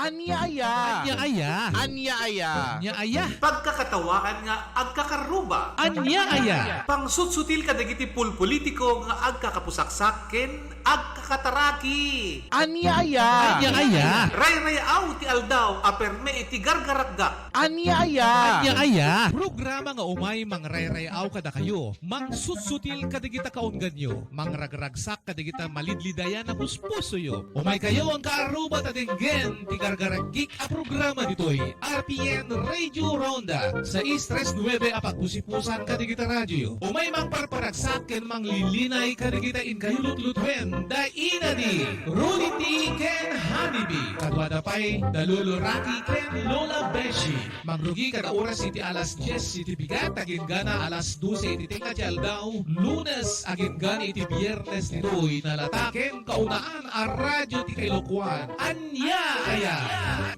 Anyaya. Anya-aya. Anyaya. Anya-aya. Pagkakatawaan nga agkakaruba. Anya-aya. Pangsutsutil ka dagiti politiko nga agkakapusaksaken, agkakataraki. Anyaya. Anya-aya. Ray-rayaw ti aldaw, aperme iti gargaragga. Anyaya. Anya-aya. Programa nga umay mangrayrayaw kada kayo. Mangsutsutil kadigita kaunggan nyo. Mangragragsak kadigita malidlidayan na puspuso yo. Umay kayo ang kaaruba tatinggen. Tigargaragik a programa dito'y RPN Radio Ronda. Sa Istres 9 apat pusipusan kadigita radyo. Umay magparparagsak ken manglilinay kadigita in kayulutlutuin. Daina di Runiti ken Hanibi. Kadwada pa'y Daluluraki ken Lola Beshi. Magrugi kada oras iti alas 10 iti bigat agin gana alas 12 iti tinga ti aldaw. Lunes agin gana iti biyernes nito'y nalataken kaunaan a radyo ti Kailokuan. Anya aya.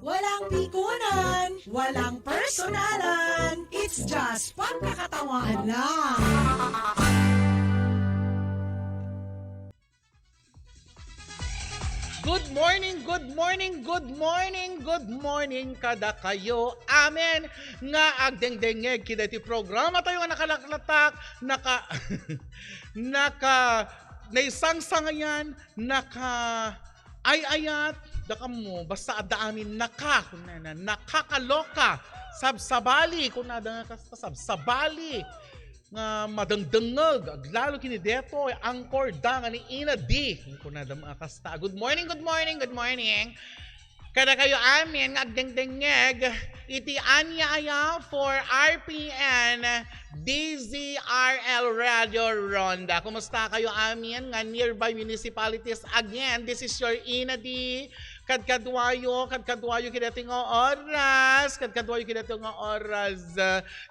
Walang pikunan, walang personalan. It's just pagkakatawanan lang. Good morning, good morning, good morning, good morning kada kayo. Amen. Nga agdengdengeg kita iti programa tayo nga nakalaklatak, naisangsangayan, ayayat, daka mo, basta adaamin nakakaloka, sabsabali, kung nada nga sabsabali, nga madangdangag, lalo kini deto, angkor da nga ni Ina D. Kung nada mga kasta. Good morning, good morning, good morning. Kada kayo amin, nga agdengdengeg, iti anyaya for RPN DZRL Radio Ronda. Kumusta kayo amin nga nearby municipalities? Again, this is your Ina D. Kadkadwayo kidating oras.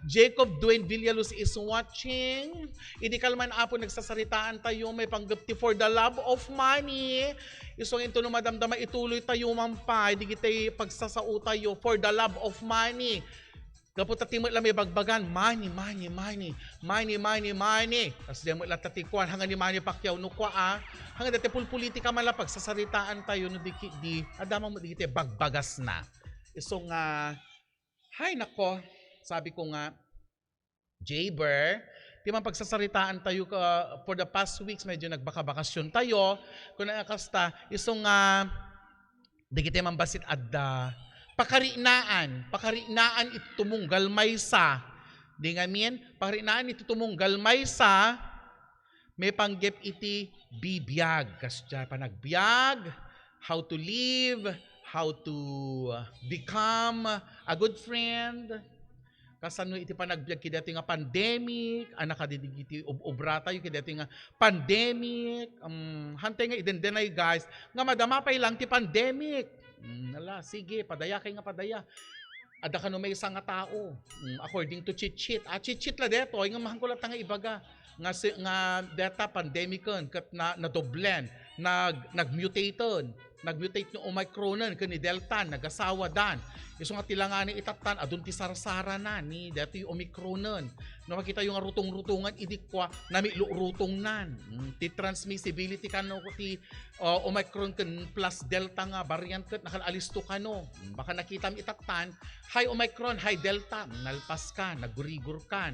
Jacob Dwayne Villaluz is watching. Hindi kalman apo nagsasaritaan tayo, may panggapti for the love of money. Isong ito no madamdama, ituloy tayo mampay. Hindi kita pagsasao tayo for the love of money. Kapot tatimot lang may bagbagan, money. Tapos di mo lang tatikuan, hanggang ni Manny Pacquiao, nukwa hanggang dati politika man lang, pagsasaritaan tayo, no di, adama mo di kita, bagbagas na. So nga, hay nako, sabi ko nga, Jaber, di man pagsasaritaan tayo for the past weeks, medyo nagbakabakasyon tayo, kung nakakasta, isong nga, di kita man basit adda, pakarinaan ito tumunggal maysa. Di nga min, pakarinaan ito tumunggal maysa, may panggep iti bibiyag. Kasya panagbiag, how to live, how to become a good friend. Kasano iti panagbiag kidati nga pandemic, anak kadidig iti obra tayo kidati nga pandemic. Hantay nga idendenay guys, nga madama pa ilang ti pandemic. Sige, padaya kay nga padaya. Ada ka no may isang nga tao. According to cheat. Cheat la deto, ay nga mahangkulat nga ibaga. Nga data pandemicon, kat nadoblen, nagmutaton. Nagmutate no Omicronon, kani Delta, nagasawa dan. Iso nga tilangan ni itatan, adun ti sarsara na ni dati yung Omicronon. No makita yung rutong-rutungan, idikwa, nami rutong nan. Ti transmissibility ka no, ti Omicron kan plus Delta nga variant kat, nakalalisto ka no. Baka nakita mi itatan, hi Omicron, hi Delta, nalpas ka, nagurigur ka,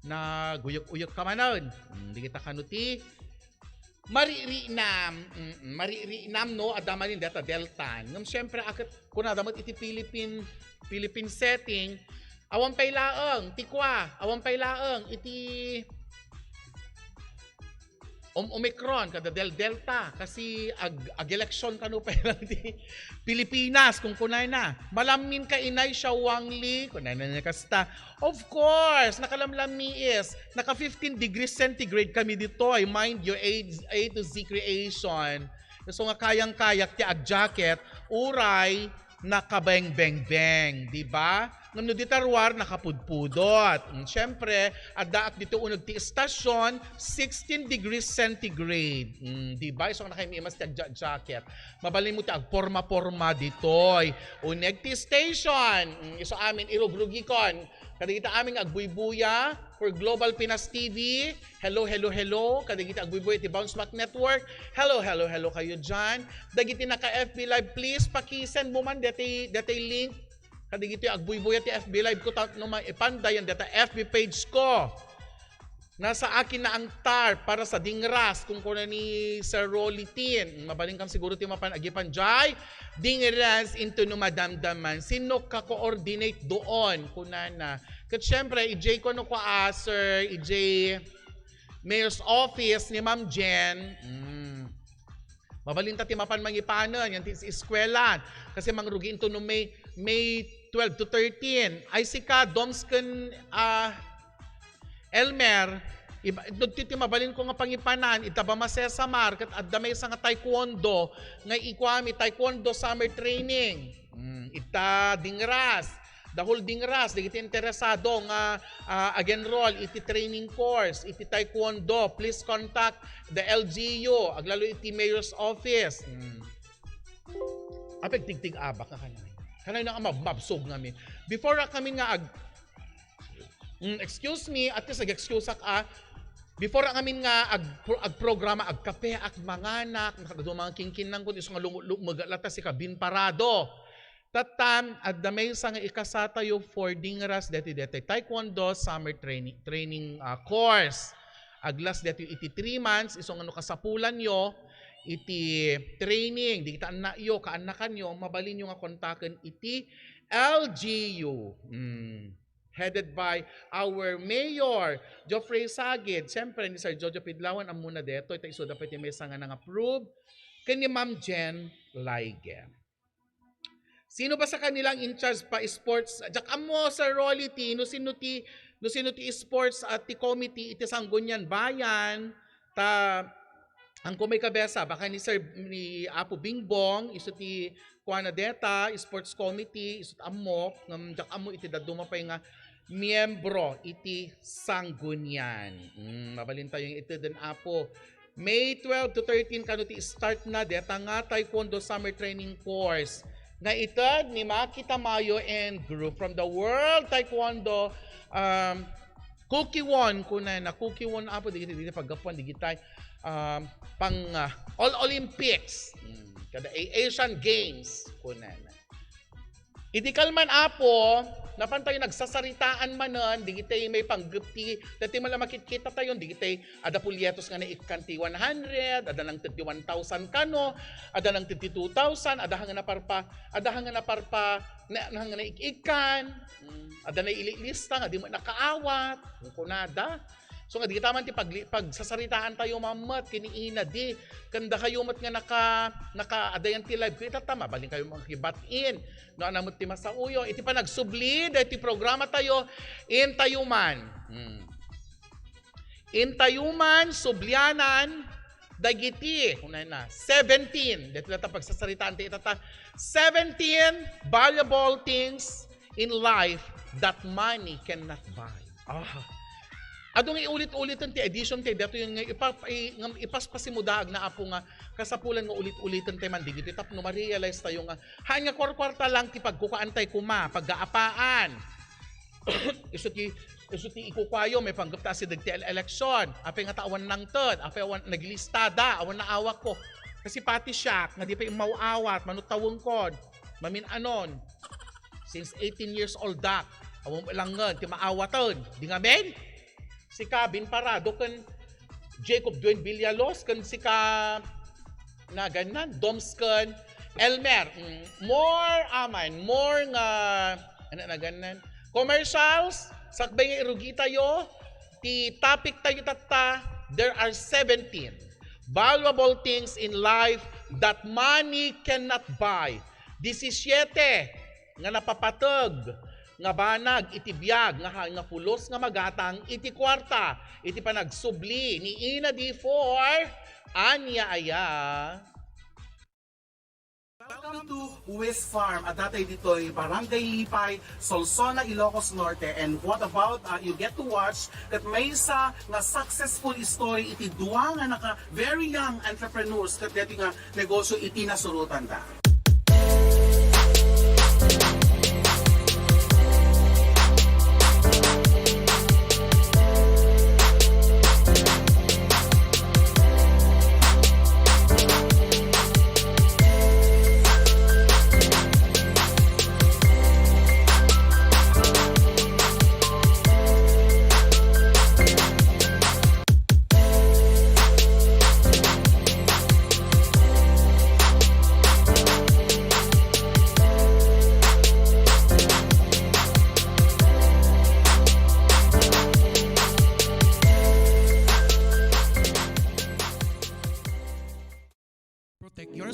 naguyok-uyok ka manon. Hindi kita kanuti, maririinam no adaman din data delta ngam syempre akat kun adamat iti Philippine setting awan paylaeng tikwa awan paylaeng iti Omicron kada delta kasi ag election kanu pa lang di Pilipinas kung kunay na malamin ka inay siya wangli kunay na kasta of course nakalamlami is naka 15 degrees centigrade kami dito ay mind your A to Z creation so nga kayang-kayak ti ag jacket uray nakabeng-beng-beng di ba ngam no ditarwar nakapudpudot. Syempre, addaak dito unag ti istasyon 16 degrees centigrade. Di ba? So nakahimimas ti jacket. Mabalin mo ti agporma-porma ditoy. Uneg ti station. Iso amin irugrugikon. Kadagita aming agbuybuya for Global Pinas TV. Hello, hello, hello. Kadagita agbuybuya iti Bounce Back Network. Hello, hello, hello kayo dyan. Dagiti naka FB Live, please pakisend mo man dati link. Kadagita agbuybuya ti FB Live ko no ipandayan data FB page ko. Nasa akin na ang TAR para sa Dingras kung kuna ni Sir Rolly Tin. Mabaling kam siguro ti mapan-agipan jay. Dingras into no madamdaman. Sino ka-coordinate doon? Kuna na. Kat syempre, i-J ko no ko Sir, i-J Mayor's Office ni Ma'am Jen. Mabaling ti mapan mangipanan. Yan ti eskwela. Kasi mangrugi into no May 12 to 13. Ay sika, Domsken, Elmer, dito mabalin ko nga pangipanan, itaba masesamar, kat adamay sa nga taekwondo, nga ikwami taekwondo summer training. Ita Dingras, the whole Dingras, di iti interesado ngaag-enroll, iti training course, iti taekwondo, please contact the LGU, aglalo iti Mayor's Office. Apek tigtig abak ka kanay. Kanay na mabsog namin. Before kami nga excuse me, at least excuse ka, before kami nga agprograma, agkape, manganak, nakadumang kingkin ng kundi, so nga lumagalata si Kabin Parado. Tatam, at damay sa nga ikasatayo for Dingras, deti taekwondo summer training course. Aglas deti iti 3 months, isong ano kasapulan yo, iti training, di kita anak yo, kaanakan yo, mabalin yo nga kontaken iti LGU. Headed by our Mayor, Geoffrey Sagid. Siyempre, ni Sir Jojo Pidlawan, ang muna dito. Ito iso dapat yung may sanga nang approve. Kani Ma'am Jen Laige. Sino ba sa kanilang in charge pa sports? Jak amo Sir Rolly T, no sino ti sports at ti committee iti Sangguniang Bayan. Ang kumay kabesa, baka ni Apo Bingbong, iso ti Kuanadeta, sports committee, iso amo, jak amo iti daduma pa nga miyembro iti Sanggunian. Mabalin tayo yung ito din Apo. May 12 to 13 kano ti start na deta nga taekwondo summer training course. Na itad ni Maki Tamayo and group from the World Taekwondo Cookie One kuna na Cookie One Apo digiti paggapuan digitay pang All Olympics. Kada Asian Games kuna na. Idikal man Apo, napantay nagsasaritaan manon, digitay may panggupti, dati man lang makikita tayo, digitay ada pulyetos nga na ikanti 100, ada ng 31,000 kano, ada ng 32,000, ada hanga na parpa, na ikikan, ada na ililista nga di mo nakaawat, kunada. So nga di taman ti pagsasaritaan tayo mamat kiniina di kanda kayo mat nga naka-adayan ti live kita tama baling kayo makibat-in no anamot ti masauyo iti pa nagsubli iti programa tayo in Tayuman sublianan dagiti kunay na 17 dito ta pagsasaritaan ti itata 17 valuable things in life that money cannot buy. Adong iulit-ulitan ti edition ti dato yung ipaspasimudaag na Apo nga kasapulan nga ulit-ulitan ti man digiti tapno ma-realize tayo nga hanya kwarta lang ti pagkukaantay kuma paggaapaan. iso ti ikukwayo may panggapta si dagti election apay nga tawan nang ted apay awan naglistada awan na awak ko kasi pati siya nga di pa mauawat manutawon kod mamin anon since 18 years old dak awon lang nga ti maawatan di nga men si Kabin Parado kan Jacob Dwayne Villalos kan si ka na ganan Domsken Elmer more nga ano na ganan commercials sakbay nga irugi tayo ti topic tayo tata there are 17 valuable things in life that money cannot buy. 17 nga napapatog nga banag iti biyag nga pulos nga magatang iti kwarta iti panagsubli ni ina di for anya aya. Welcome to West Farm. At datay dito'y Barangay Lipay, Solsona, Ilocos Norte. And what about you get to watch that may isa nga successful story iti duwa nga naka very young entrepreneurs kat dito nga negosyo iti nasurutan da.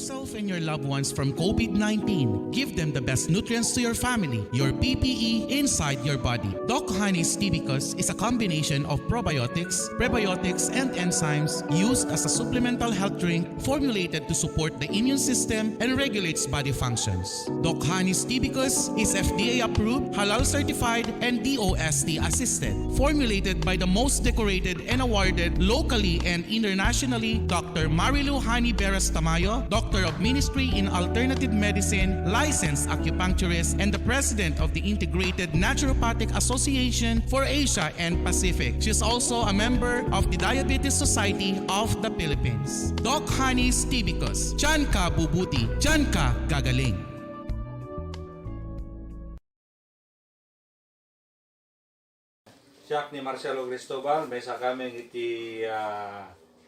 yourself and your loved ones from COVID-19. Give them the best nutrients to your family, your PPE inside your body. Doc Honey's Tibicus is a combination of probiotics, prebiotics, and enzymes used as a supplemental health drink formulated to support the immune system and regulates body functions. Doc Honey's Tibicus is FDA approved, halal certified, and DOST assisted. Formulated by the most decorated and awarded locally and internationally, Dr. Marilu Hani Beras Tamayo, Doctor of Ministry in Alternative Medicine, licensed acupuncturist, and the President of the Integrated Naturopathic Association for Asia and Pacific. She is also a member of the Diabetes Society of the Philippines. Doc Honey's Tibicus. Diyan ka bubuti, diyan ka gagaling. Siya ni Marcelo Cristobal, may sa kaming iti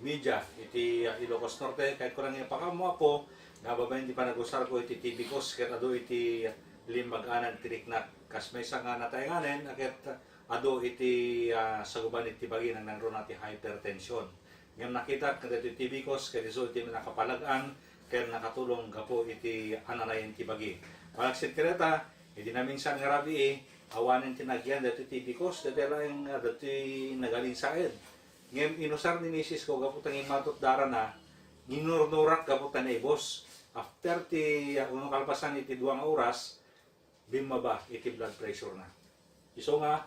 media, iti Ilocos Norte, kahit kurang yung pakamo po, nababayin di pa nag-usar ko iti Tibicus, kahit ado iti limag-anan tiriknak, kas may sa nga natayanganin, kahit ado iti saguban iti bagi ng nangro natin hypertension. Ngayon nakita, kahit iti Tibicus, kahit iso iti nakapalagaan, kahit nakatulong kapo iti ananayin iti bagi. Palaksit kireta, iti namin sa nga rabi awanin tinagyan dati Tibicus, dati lang dati nagaling sa ed. Ngayon, inusar ni Mrs. ko, kaputang imatot dara na, ginurnurak kaputan na ibos. After unong kalpasan iti 2 oras, bimaba iti blood pressure na. Iso nga,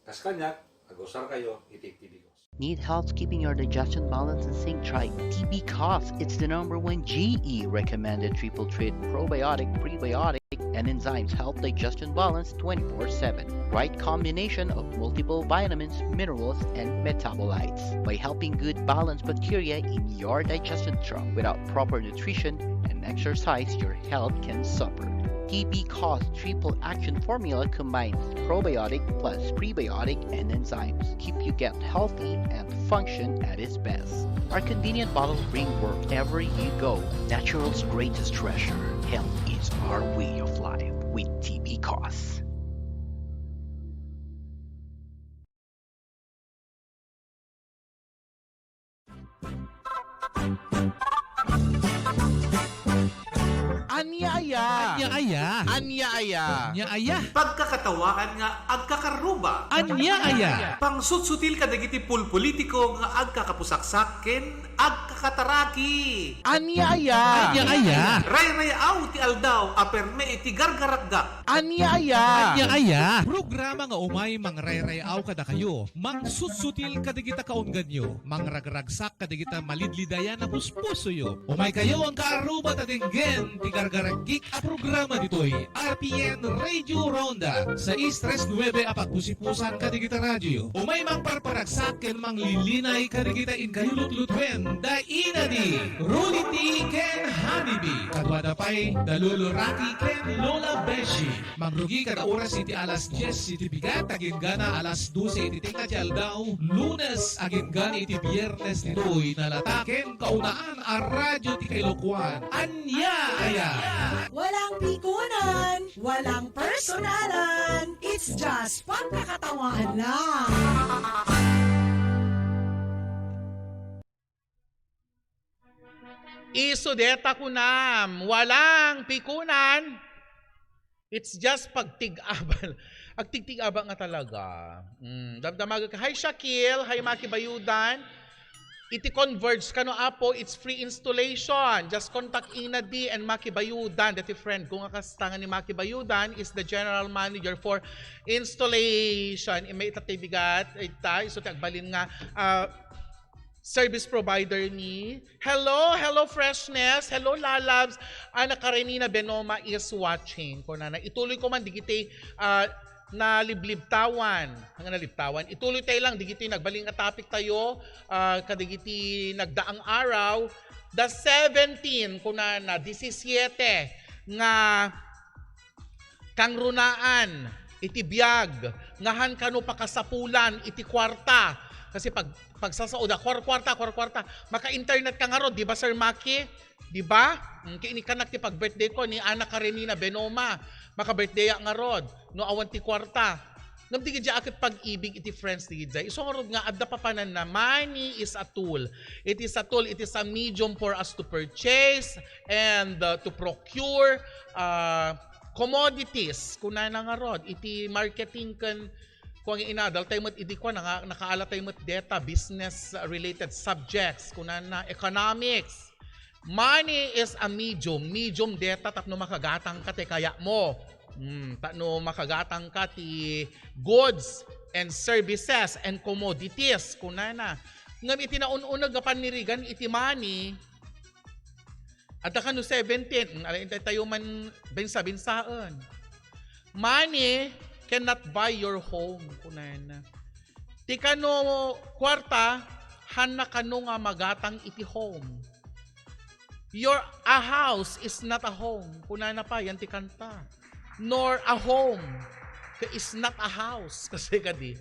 kas kanyak, agusar kayo, iti Tibicus. Need help keeping your digestion balance and sync? Try Tibicus. It's the #1 GE recommended triple treat probiotic, prebiotic, and enzymes help digestion balance 24/7. Right combination of multiple vitamins, minerals, and metabolites by helping good balance bacteria in your digestion tract. Without proper nutrition and exercise, your health can suffer. Tibicus triple action formula combines probiotic plus prebiotic and enzymes. Keep you gut healthy and function at its best. Our convenient bottles bring wherever you go. Natural's greatest treasure. Health is our way of life with Tibicus. Anya-aya! Anya-aya. Anya-aya! Anya-aya. Pagkakatawaan nga agkakaruba. Anya-aya. Pangsutsutil kadagiti pulpolitiko nga agkakapusaksaken, agkakataraki. Anya-aya! Anya-aya. Ray-rayaw ti aldaw, aperme iti gargaragga. Anya-aya! Anya-aya. Programa nga umay mangrayrayaw kada kayo. Mangsusutil kadigita kaon ganyo. Mangragragsak kadigita malidlidayan na puspuso yo. Umay kayo ang kaaruba tatinggen ti gargaragik a programa ditoy. RPN Radio Ronda sa Istres 9 apat pusipusan kadigita radyo. Umay magparparagsak ken manglilinay kadigita in kayulot-lutwen da inadi. Rudy ken Hanibi. Kadwada pay Dalulo Raki ken Lola Beshi. Magrugi kada oras iti alas 10 iti bigat agin gana alas 12 iti tingkat daw. Lunes agin gana iti Biyernes nitoy nalataken kaunaan a radyo ti Kailokuan. Anya-aya. Walang pikunan, walang personalan. It's just pagkakatawahan lang. Isudeta kunam, walang pikunan. It's just pagtig-abal. Agtig-tig-aba nga talaga. Damdamag ka, hi Shakil, hi Maki Bayudan. Iti converge kano apo, it's free installation. Just contact Ina D and Maki Bayudan. Dati friend ko nga kastangan ni Maki Bayudan is the general manager for installation. May itatibigat, so tagbalin nga service provider ni. Hello Freshness, hello Lalabs. Ana Karenina Benoma is watching. Kung na ituloy ko man digiti na liblibtawan, hanggang nalibtawan. Ituloy tayo lang, digiti nagbaling nga topic tayo, kadigiti nagdaang araw, the 17, kuna na 17, nga kangrunaan, iti biyag, ngahan kano pakasapulan, iti kwarta, kasi pagsasaoda, kwarta, maka-internet ka nga ro, di ba Sir Maki? Di ba? Kiinikanak ti pag-birthday ko ni Ana Karenina Benoma, maka-birthday nga rod, no awan ti kwarta. Ngam di gidya akit pag-ibig iti friends di gidya. Isong nga adda papanan na money is a tool. It is a tool, it is a medium for us to purchase and to procure commodities. Kuna na nga rod, iti marketing kan kung inadal tayo mat idi ko nakaala tayo mat data business related subjects kuna na economics. Money is a medium data tapno makagatang ka te kaya mo. Tapno makagatang ka ti goods and services and commodities kuna na. Ngam iti naununag nga panirigan iti money adda kanu 17 alay tayo man binsa-binsaan. Money cannot buy your home kunan. Ti kano kwarta hanna kano nga magatang iti home. A house is not a home. Kunan na pa yan ti kanta. Nor a home is not a house kasi kadi.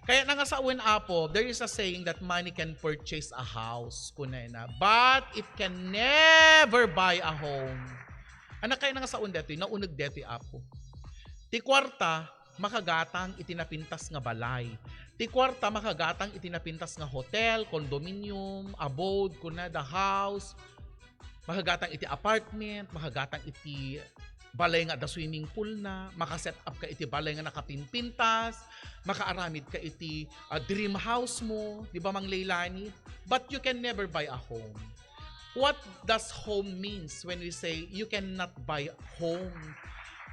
Kaya nga sa uwan apo, there is a saying that money can purchase a house kunan na, but it can never buy a home. Ana kaya nga sa uwan detoy nauneg detoy apo. Ti kwarta makagatang itinapintas nga balay. Ti kwarta makagatang itinapintas nga hotel, condominium, abode, kuna the house. Makagatang iti apartment, makagatang iti balay nga da swimming pool na, makaset up ka iti balay nga nakapinpintas, makaaramid ka iti dream house mo, di ba mang leilani? But you can never buy a home. What does home means when we say you cannot buy home?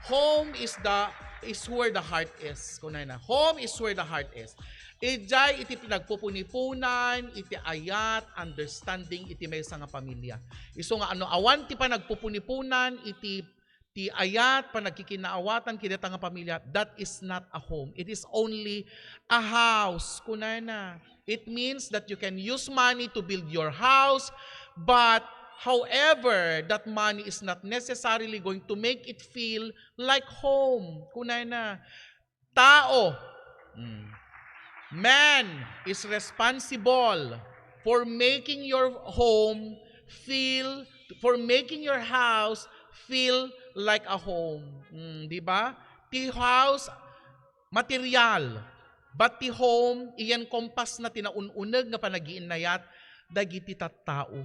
Home is where the heart is. Kunay na. Home is where the heart is. Ijay iti pinagpupunipunan, iti ayat, understanding, iti may nga pamilya. Iso nga awan ti panagpupunipunan, iti ayat, panagkikinaawatan, kinita nga pamilya, that is not a home. It is only a house. Kunay na. It means that you can use money to build your house, but however, that money is not necessarily going to make it feel like home. Kunay na. Tao. Man is responsible for making your home for making your house feel like a home. Di ba? Ti house, material. But ti home, iyan kompas na tinaununag nga panagiinayat, dagiti tattao.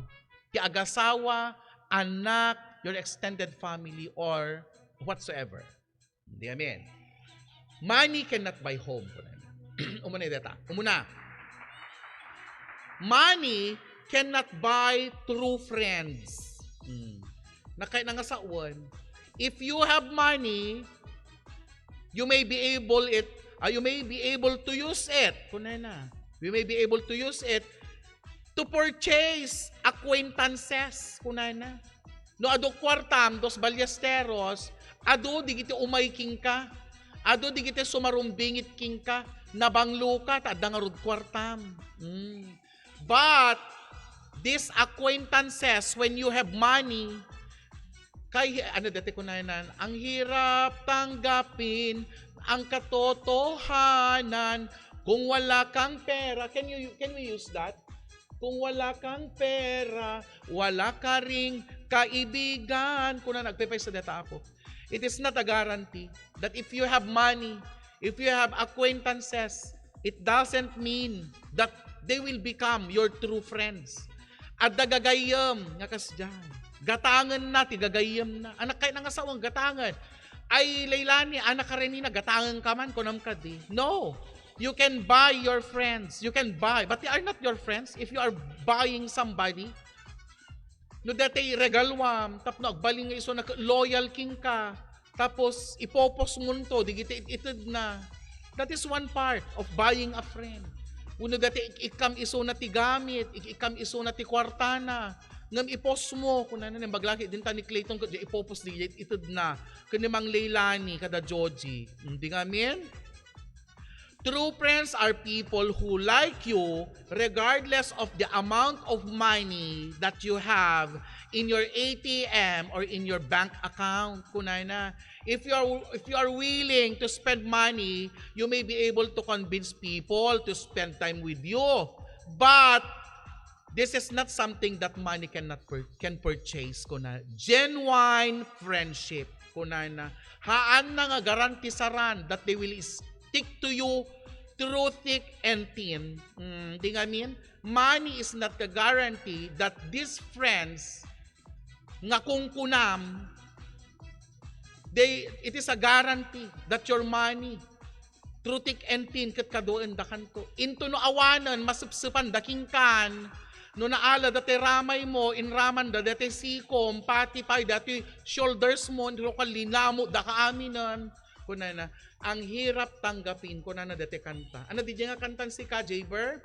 Ti agasawa, anak, your extended family, or whatsoever. Di amen. Money cannot buy home. Umuna data. Umuna. Money cannot buy true friends. Nakay na nga sa uwan. If you have money, you may be able to use it. Kunay na. You may be able to use it to purchase acquaintances. Kunay na. No ado kwartam, dos balyesteros, ado digiti umayking ka, ado digiti sumarumbingit king ka, nabanglo ka, tada nga rod kwartam. But, these acquaintances, when you have money, dati ko na yan, ang hirap tanggapin ang katotohanan kung wala kang pera. Can we use that? Kung wala kang pera, wala ka ring kaibigan. Kung na nagpipay sa data ako. It is not a guarantee that if you have money, if you have acquaintances, it doesn't mean that they will become your true friends. At dagagayam, nga kasdyan. Gatangan na, tigagayam na. Anak kayo nang asawang gatangan. Ay, Leilani, anak ka rin na, gatangan ka man, kunam ka di. No. You can buy your friends. You can buy. But they are not your friends. If you are buying somebody, no dati regalwam, tapno agbaling nga iso na loyal king ka, tapos ipopos mo to, digiti itid na. That is one part of buying a friend. Uno dati ikam iso na ti gamit, ikam iso na ti kwartana, ngam ipos mo, kung ano na, maglaki din ta ni Clayton, ipopos di itid na, kunimang Leilani, kada Joji. Hindi nga amin? True friends are people who like you regardless of the amount of money that you have in your ATM or in your bank account. Kunay na. If you are willing to spend money, you may be able to convince people to spend time with you. But this is not something that money can purchase. Kunay. Genuine friendship. Kunay na. Haan na nga garantisaran that they will stick to you through thick and thin. Di nga mean? Money is not the guarantee that these friends nga kung kunam, it is a guarantee that your money through thick and thin kat kadoon da kanto. Into no awanan, masupsupan daking kan, no naala dati ramay mo, inraman da dati sikom, pati pay, dati shoulders mo, no kalinamo, da kaaminan. Kunana, ang hirap tanggapin, kunana dati kanta. Ano di nga kantan si Ka, Jaber?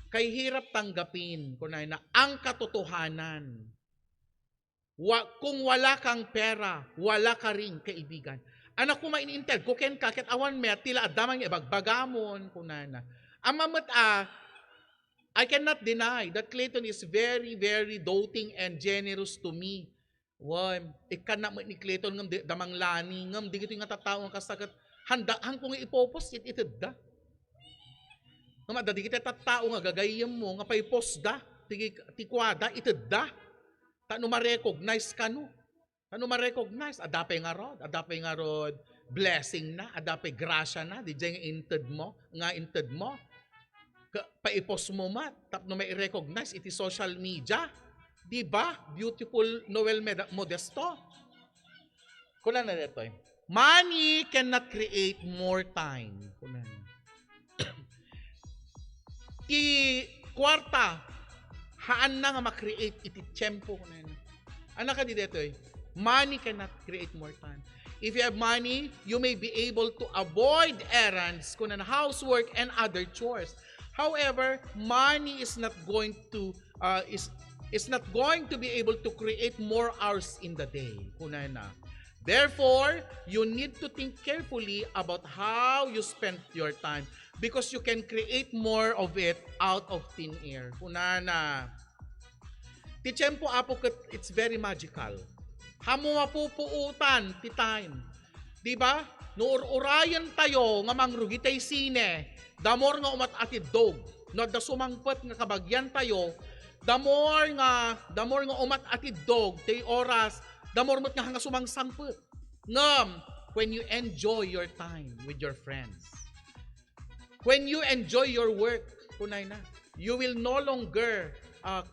Kay hirap tanggapin, kunana, ang katotohanan. Kung wala kang pera, wala ka ring kaibigan. Anak ko mainintel, kuken kakit awan met, tila adamang ibagbagamon, kunana. Amamat I cannot deny that Clayton is very, very doting and generous to me. Wow, ikan na ni Clayton ngam damang lani, ngam di gito nga tatao nga kasagat, handaan ko nga ipopos, itid da. Ngam da di kita tatao nga gagayam mo, nga pay-post da, tikwada, itid da. Tano ma-recognize ka no. Ano ma-recognize? Adapay nga rod, blessing na, adapay grasya na, di dyan nga inted mo, paipos mo mat, tapno may i-recognize, iti social media, di ba? Beautiful Noel Modesto. Kunan na dito eh. Money cannot create more time. Kunan. Ti kwarta, haan na nga ma-create iti tiyempo. Kunan. Anak ka di dito eh. Money cannot create more time. If you have money, you may be able to avoid errands, kunan housework and other chores. However, money is not going to be able to create more hours in the day. Kunan na. Therefore, you need to think carefully about how you spend your time because you can create more of it out of thin air. Kunan na. Ti tiyempo apo it's very magical. Hamo mapupuutan ti time. Di ba? No urayan tayo nga mangrugi tay sine. Damor nga umat atid dog. No da sumangpet nga kabagyan tayo. Damor nga umat atid dog tay oras. Damor met nga hanga sumangsangpet. Ngam when you enjoy your time with your friends. When you enjoy your work, kunay na. You will no longer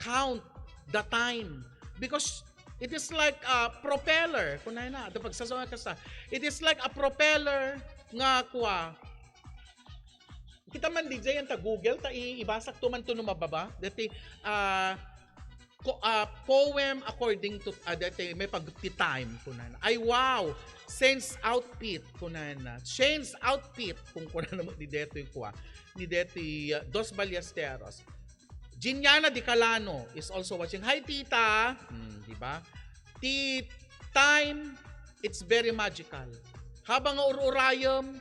count the time because it is like a propeller. Kunay na, ito pagsasawa ka sa. It is like a propeller nga kuha. Kita man DJ yan ta Google, ta ibasak to man to mababa. Dati, poem according to, dati may pag-time. Kunay na. Ay wow! Sense outfit. Kunay na. Sense outfit. Kung kunay na mo, di dito yung kuha. Ni dati Dos Ballesteros. Ginyana Di Calano is also watching. Hi, tita! Di ba? The time, it's very magical. Habang ururayam,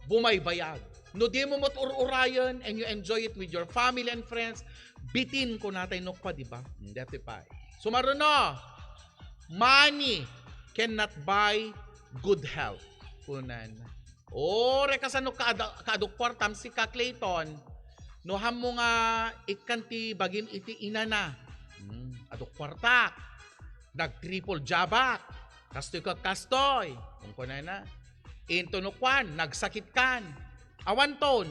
bumaybayag. No di mo mo't ururayan and you enjoy it with your family and friends, bitin ko natin nukpa, di ba? Dati pa. Sumaruno, money cannot buy good health. Kunan. Rekasan kaadukwartam si Ka Clayton, no hamo nga ikanti bagim iti inana. Aduk kwarta. Nag-triple jabak. Kastoy ka kastoy. Kung kunay na. Into no kwan. Nagsakit kan. Awanton.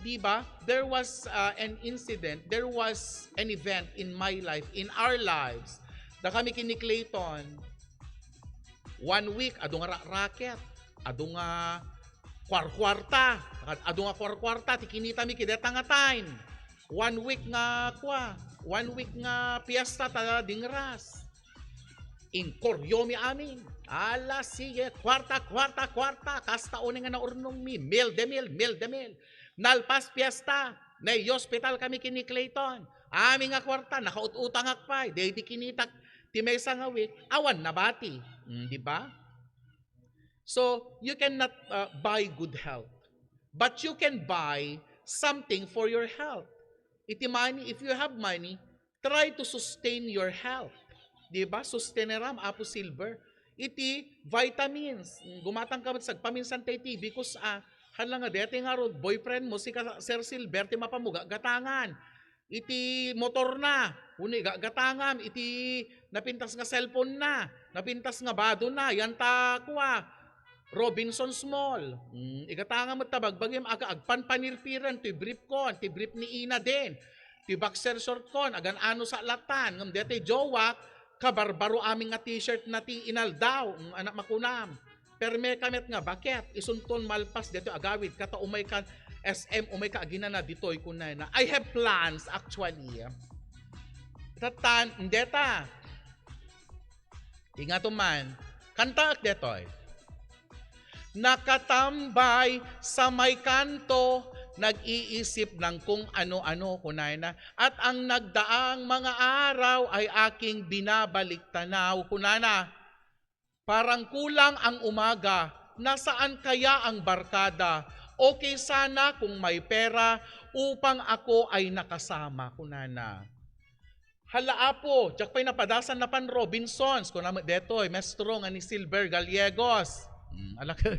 Diba? There was an incident. There was an event in my life, in our lives. Da kami kini Clayton. 1 week. Adong racket. Adong kwarta. Adong kwarta. Tikinita mi kideta nga time. 1 week nga kwa. 1 week nga piyesta ta dingras. Inkoryo mi amin. Ala sige, kwarta. Kasta uning nga naurnong mi. Mil de mil. Nalpas piyesta. Na hospital kami kini Clayton. Amin nga kwarta, nakaututang akpay. Di kinitak, ti may nga week. Awan na bati. Di ba? So, you cannot buy good health. But you can buy something for your health. Iti money, if you have money, try to sustain your health. Diba? Sustainaram, apo silver. Iti vitamins. Gumatang ka sa paminsan tayo because halang nga dete nga ro, boyfriend mo, si Sir Silver, ti mapamuga, gatangan. Iti motor na, uni gatangan, iti napintas nga cellphone na, napintas nga bado na, yan ta kuha. Robinson's Mall. Igatanga mo tabag, bagim aga agpanpanirpiran, ti brief ko, ti brief ni Ina din. Ti boxer short kon, agan ano sa latan, ngam dete jowa, kabarbaro aming nga t-shirt na ti inaldaw, anak makunam. Perme kamet nga, bakit? Isunton malpas dito agawid, kata umay ka, SM, umay ka agina na ditoy kunay na. I have plans actually. Tatan, deta. Ingat man, kanta ak detoy. Nakatambay sa may kanto, nag-iisip ng kung ano-ano kunay na. At ang nagdaang mga araw ay aking binabalik tanaw kunay na. Parang kulang ang umaga, nasaan kaya ang barkada? Okay sana kung may pera upang ako ay nakasama kunay na. Hala po, jak pa'y napadasan na pan Robinsons, kung naman detoy, mestro nga ni Silver Gallegos. Alaka,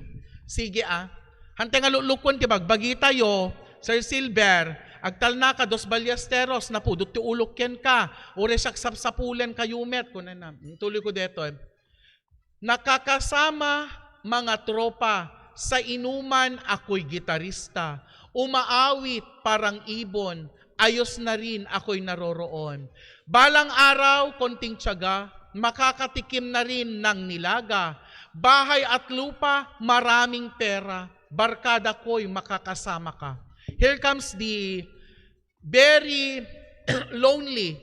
sige hante nga lulukon ti bagbagi tayo, Sir Silver, agtal na ka, dos Ballesteros, na pudot ti ulukyan ka, ure saksapsapulen kayumet, kung na, tuloy ko detoy. Nakakasama mga tropa, sa inuman ako'y gitarista, umaawit parang ibon, ayos na rin ako'y naroroon. Balang araw, konting tiyaga, makakatikim na rin ng nilaga. Bahay at lupa, maraming pera. Barkada ko'y makakasama ka. Here comes the very lonely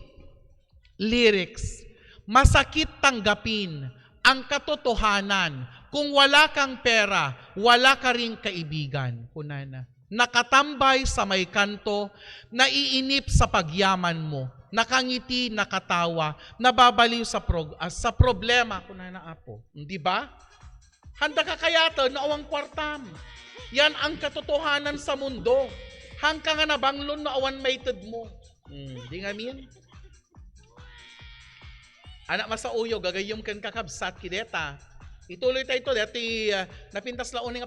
lyrics. Masakit tanggapin ang katotohanan. Kung wala kang pera, wala ka ring kaibigan. Kunana. Nakatambay sa may kanto, naiinip sa pagyaman mo, nakangiti, nakatawa, nababaliw sa problema ko na apo. Di ba? Handa ka kaya to, naawang kwartam. Yan ang katotohanan sa mundo. Hangka nga nabanglon na awan maited mo. Di nga min? Anak masauyo, gagayom kan kakabsat kideta. Ituloy tayo ito, dati napintas laon nga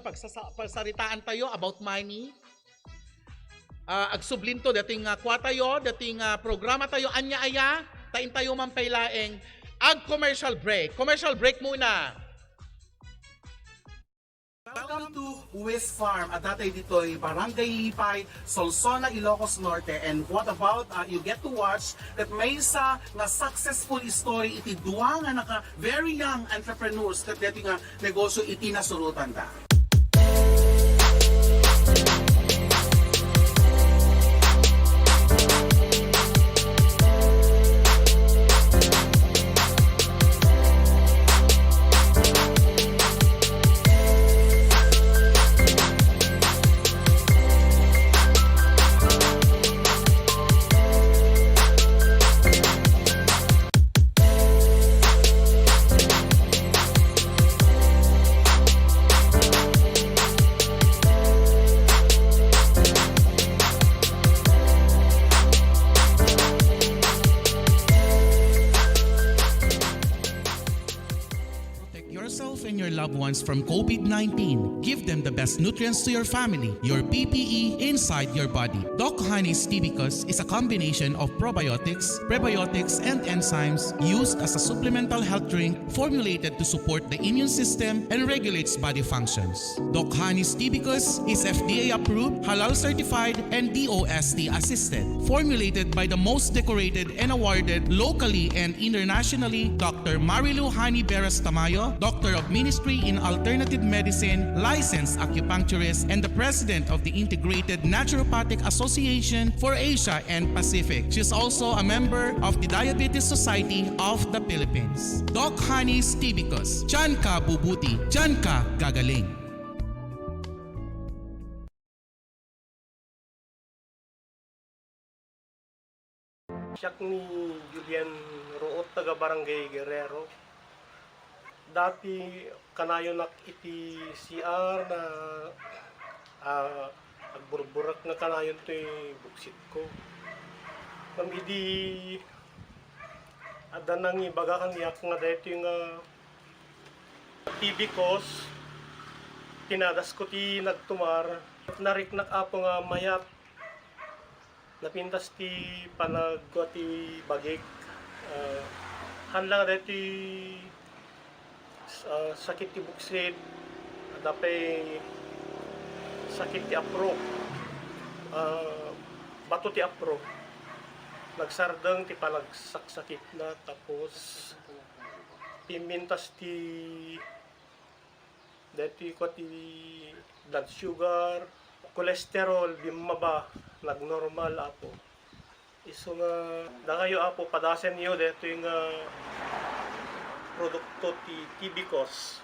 pagsaritaan tayo about money. Agsublin to, dating kwa tayo, dating programa tayo, anya aya, tain tayo mampailaeng, commercial break. Commercial break muna. Welcome to West Farm. At datay dito'y Barangay Lipay, Solsona, Ilocos Norte. And what about, you get to watch that may isa nga successful story iti duwa nga naka very young entrepreneurs kat dito nga negosyo iti nasurutan ta. Yourself and your loved ones from COVID-19. Give them the best nutrients to your family, your PPE inside your body. Doc Honey's Tibicus is a combination of probiotics, prebiotics, and enzymes used as a supplemental health drink formulated to support the immune system and regulates body functions. Doc Honey's Tibicus is FDA approved, halal certified, and DOST assisted. Formulated by the most decorated and awarded locally and internationally, Dr. Marilu Hani Beras Tamayo, Doctor of Ministry in Alternative Medicine, licensed acupuncturist, and the President of the Integrated Naturopathic Association for Asia and Pacific. She is also a member of the Diabetes Society of the Philippines. Doc Honey's Tibicus. Diyan ka bubuti, diyan ka gagaling. Siyak ni Julian Root, taga Barangay Guerrero. Dati kanayo nak iti CR na agburburak na kanayon to'y buksit ko. Kami di ada nang ibaga kang yak nga dito yung TV kos tinadas ko ti nagtumar nariknak apo nga mayat napintas ti panagwa ti bagik hanlang dito sakit ti buksit dapay sakit ti apro. Bato ti apro. Nagsardeng ti palagsaksakit na tapos pimintas ti dati ko ti blood sugar, cholesterol bimaba nagnormal apo. Iso nga dakayo apo padasen niyo dito yung produkto ti Tibicos.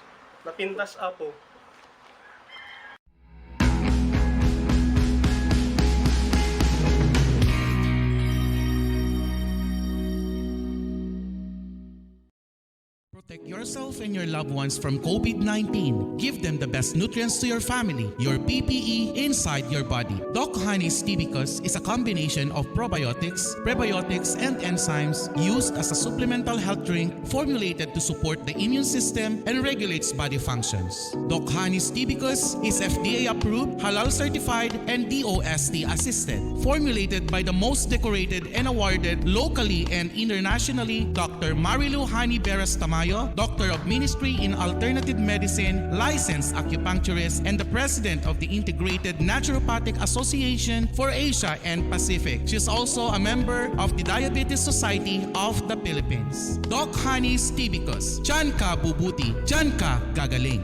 Napintas apo. Protect yourself and your loved ones from COVID-19. Give them the best nutrients to your family, your PPE inside your body. Doc Honey's Tibicus is a combination of probiotics, prebiotics, and enzymes used as a supplemental health drink formulated to support the immune system and regulates body functions. Doc Honey's Tibicus is FDA approved, halal certified, and DOST assisted. Formulated by the most decorated and awarded locally and internationally, Dr. Marilu Hani Beres Tamayo, Doctor of Ministry in Alternative Medicine, licensed acupuncturist, and the President of the Integrated Naturopathic Association for Asia and Pacific. She is also a member of the Diabetes Society of the Philippines. Doc Honey's Tibicus. Diyan ka bubuti, diyan ka gagaling.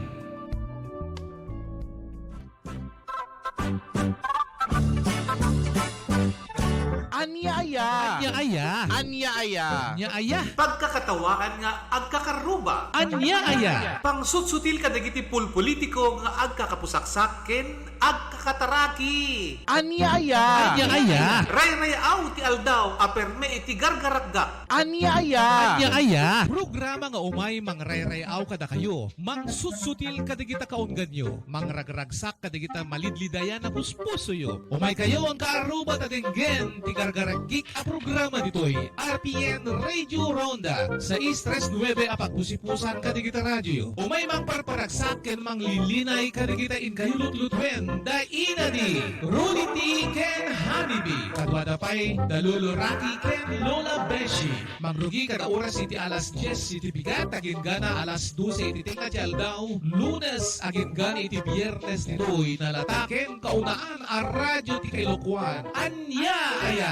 Anya-aya. Anya-aya. Anya-aya. Anya-aya. Pagkakatawaan nga agkakaruba. Anya-aya. Pangsutsutil kadagiti pulpolitiko nga agkakapusaksaken agkakataraki. Anya-aya. Anya-aya. Ray-rayaw ti aldaw aperme iti gargaragga. Anya-aya. Anya-aya. Programa nga umay mangrayrayaw kada kayo. Mangsusutil kadigita kaunggan nyo. Mangragragsak kadigita malidlidayan na puspuso yo. Umay kayo ang kaaruba tatenggen ti gargaragik a programa ditoy. RPN Radio Ronda sa Istres 9 apat pusipusan kadigita radyo. Umay mangparparagsak ken manglilinay kadigita in kayulot-lutwen da inadi. Rudy T. Ken Habibi. Kadwada pay Dalulo Rocky Ken Lola Beshi. Mangrugi kada oras iti alas 10 iti bigat agin gana alas 12 iti tinga ti aldaw. Lunes agin gana iti biyernes nitoy nalataken kaunaan a radyo ti Kailokuan. Anya aya.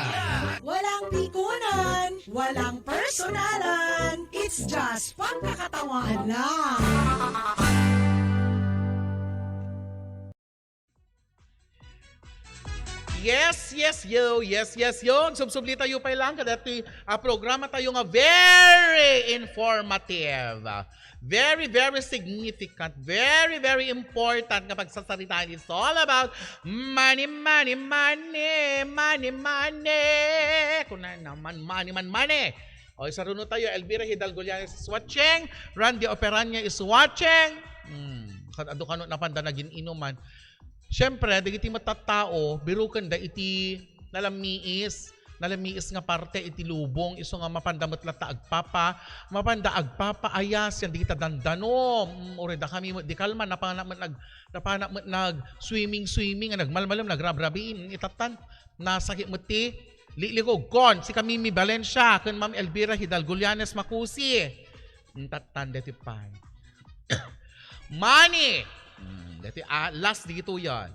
Walang pikunan, walang personalan. It's just pagkakatawahan lang. Yes, yo. Subsubli tayo pa lang kadati programa tayo nga very informative. Very, very significant. Very, very important kapag sasalitaan. It's all about money. Kunan naman, money. O, isa rin tayo. Elvira Hidalgo Llanes is watching. Randy Operanya is watching. Kadado na panda naging inuman. Siyempre, dagiti matatao, birukan da iti nalamiis nga parte iti lubong, iso nga mapandamot lata agpapa, mapanda agpapa ayas, yan di kita dandano, ore da kami, di kalma, napanak nag swimming, nagmalmalam, nagrabrabiin, itatan, nasakit mo ti, liligog kon, si Kamimi Valencia, kun Ma'am Elvira Hidalgo Llanes Makusi, itatan deti pay. Money! Dati, last dito yan.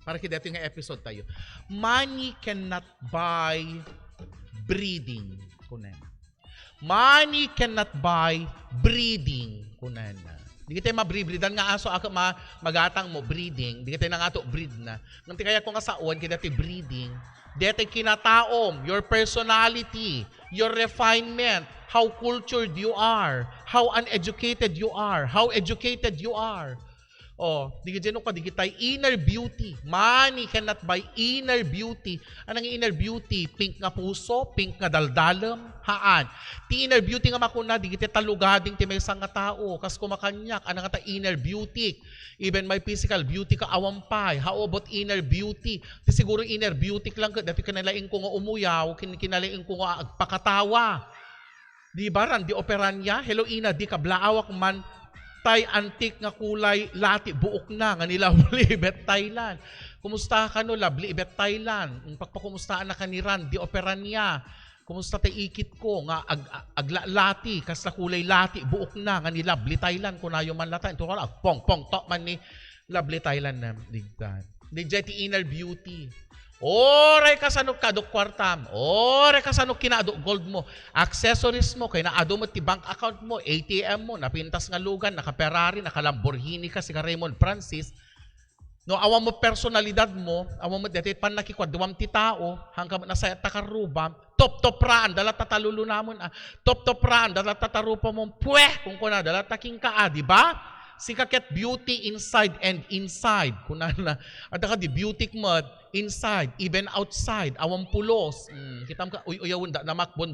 Para kita yung episode tayo. Money cannot buy breeding. Kunan. Money cannot buy breeding. Kunan. Di kita mabreedan nga aso ako magatang mo breeding. Di kita na nga to breed na. Nganti kaya kung kasaon, kita ti breeding. Dito kinataom, your personality, your refinement, how cultured you are, how uneducated you are, how educated you are. Oh, di kitay inner beauty. Money cannot buy inner beauty. Anong inner beauty? Pink nga puso, pink nga daldalam, haan. Ti inner beauty nga makuna, di kita talugading ti may nga tao. Kas kumakanyak, anong nga ta inner beauty. Even my physical beauty ka awampay. How about inner beauty? Ti siguro inner beauty lang, dati kinalaing ko nga umuyaw, kinalaing ko nga agpakatawa. Di ba, Randy Operanya? Hello, ina, di ka blaawak man, tay antik nga kulay lati buok na nga nila libet Thailand. Kumusta ka no labli ibet Thailand? Pagpakumusta na kaniran di Operanya. Kumusta tay ikit ko nga aglati kas na kulay lati buok na nga nila bli Thailand kunayo man lata. Ito wala pong to man ni Lovely Thailand na digdan. Digday ti inner beauty. Oray ka sa kadok kwartam. Oray ka sa kinaadok gold mo. Accessories mo, kay naado mo ti bank account mo, ATM mo, napintas nga lugan, naka-Ferrari, naka-Lamborghini ka, si Raymond Francis. No, awam mo personalidad mo, awam mo dati pan nakikwadwam ti tao, hanggang nasa takaruba, top raan, dala tatalulo namon, top raan, dala tatarupa mo, kung kuna, dala taking ka, di ba? Si kaket beauty inside and inside. Kuna na, at ka di beauty mo, inside, even outside, awang pulos. Kitam ka, uyawon, da namakbon,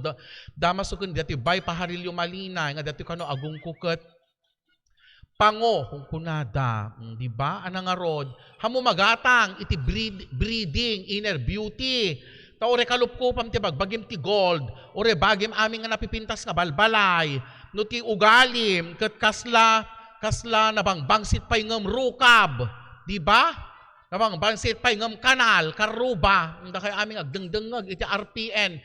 da masukun, dati bay paharilyo malina, nga dati kano agong kukat, pango, kung kunada, di ba? Anang arod, hamo magatang, iti breeding, inner beauty. Ta ore kalupkupam ti bagim ti gold, ore bagim aming nga napipintas nga balbalay, no ti ugalim, ket kasla nabangbangsit pay ngem rukab, di ba? Nabangbangsit pay ngem kanal, karuba, nda kay aming agdengdengeg iti RPN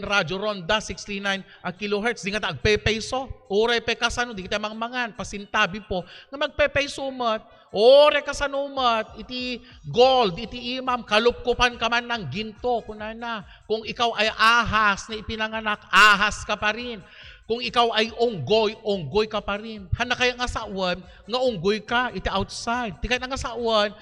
Radio Ronda 639 kilohertz, di nga ta agpepeso. Oray pe kasano, di kita mangmangan, pasintabi po, nga magpepeso mat. Oray kasano mat, iti gold, iti imam, kalupkupan ka man ng ginto, kunana. Kung ikaw ay ahas na ipinanganak, ahas ka pa rin. Kung ikaw ay onggoy ka pa rin. Hana kaya nga sawan, nga onggoy ka, iti outside. Di kaya nga sawan,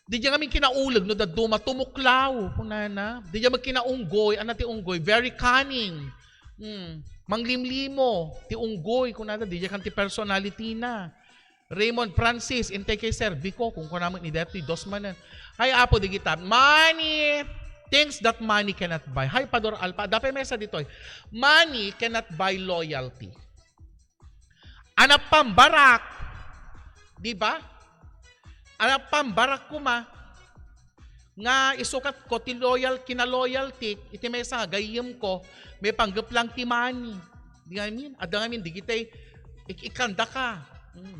di dyan kami kinaulag, no, daduma, tumuklaw, kunana. Di dyan magkinaunggoy, ti unggoy, very cunning. Manglimlimo, ti unggoy, kunana, di dyan kan ti personality na. Raymond Francis, intay kay Servico, kung kunamang ni Deti Dosmanan. Hay apo, di kita, money, things that money cannot buy. Hay, Pador Alpa, dapat mesa dito. Money cannot buy loyalty. Anak pambarak, di ba? Anak pambarak ko ma, nga isukat ko ti kinaloyalty, iti mesa nga gayem ko, may panggap lang ti money. Di ngamin, adang ngamin, di kita ikanda ka,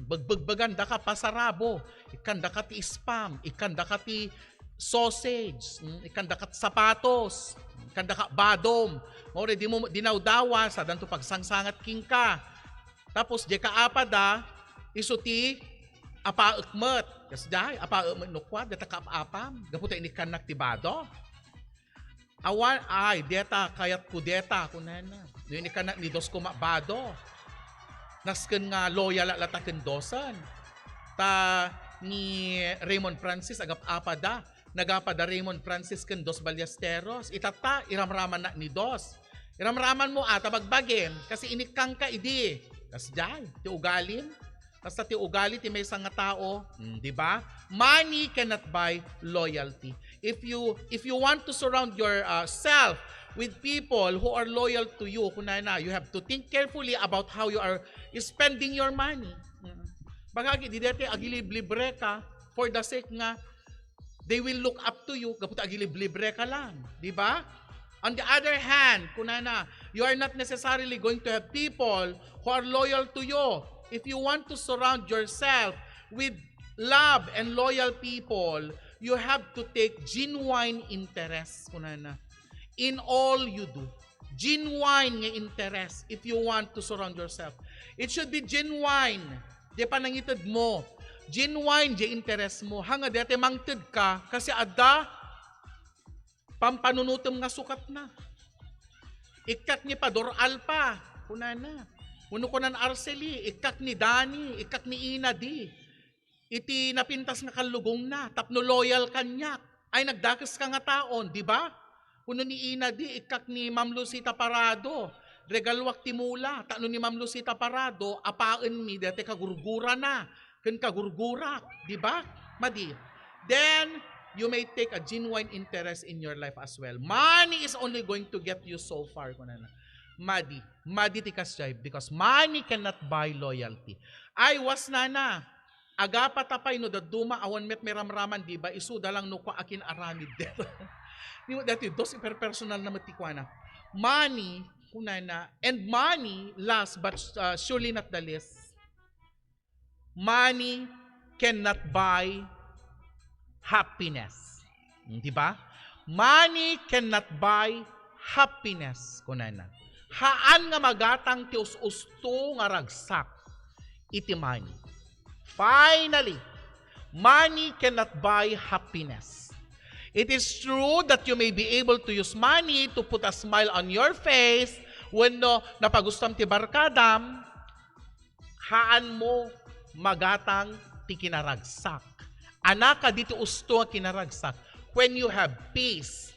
bagbaganda ka, pasarabo, ikanda ka ti spam, ikanda ka ti sausage, ikanda ka sapatos, ikanda ka badom, di mo dinawdawa sa danto pagsangsangat king ka. Tapos di ka apada, isuti apaekmet. Kasi dahi, apaekmet nukwa, deta ka apam, gaputa ini kanak ti bado. Awan, ay, deta, kayat ko deta, kunana. Ini kanak ni dos ko bado. Nasken nga loyal at lataken dosan. Ta ni Raymond Francis, agap apada, nagapada Raymond Francis ken Dos Ballesteros, itata, iramraman na ni Dos. Iramraman mo ata bagbagin, kasi inikang ka idi. Kasi dyan, ti ugalin. Basta ti ugali, ti may isang nga tao, di ba? Money cannot buy loyalty. If you want to surround yourself with people who are loyal to you, kunana, you have to think carefully about how you are spending your money. Bagagi, di dati agilib-libre ka for the sake nga they will look up to you, kapag agilib-libre ka lang. Di ba? On the other hand, kunana, you are not necessarily going to have people who are loyal to you. If you want to surround yourself with love and loyal people, you have to take genuine interest, kunana, in all you do. Genuine nga interest if you want to surround yourself. It should be genuine. Di panangitid mo. Genuine di interest mo. Hanga dati mangtid ka kasi ada pampanunutom nga sukat na. Ikak ni Pador Alpa, kunana. Uno ko nan Arceli, ikak ni Dani, ikak ni Ina di. Iti napintas nga kalugong na, tapno loyal kanyak. Ay nagdakas ka nga taon, di ba? Uno ni Ina di, ikak ni Ma'am Lucita Parado. Regalwak ti mula, tano ni Ma'am Lucita Parado, apaan mi, dati kagurgura na. Kan kagurgurak, di ba? Madi. Then, you may take a genuine interest in your life as well. Money is only going to get you so far. Madi. Madi ti kasjay, because money cannot buy loyalty. Ay, was na. Agapa tapay no daduma awan met meramraman, di ba? Isuda lang no ko akin aramid dito. Dati, dos personal na matikwana. Money, kunana, and money, last but surely not the least, money cannot buy happiness. Di ba? Money cannot buy happiness. Kunana. Haan nga magatang ti us-usto nga ragsak iti money. Finally, money cannot buy happiness. It is true that you may be able to use money to put a smile on your face when no napagustam ti barkadam, haan mo magatang ti kinaragsak. Anak ka dito usto ang kinaragsak. When you have peace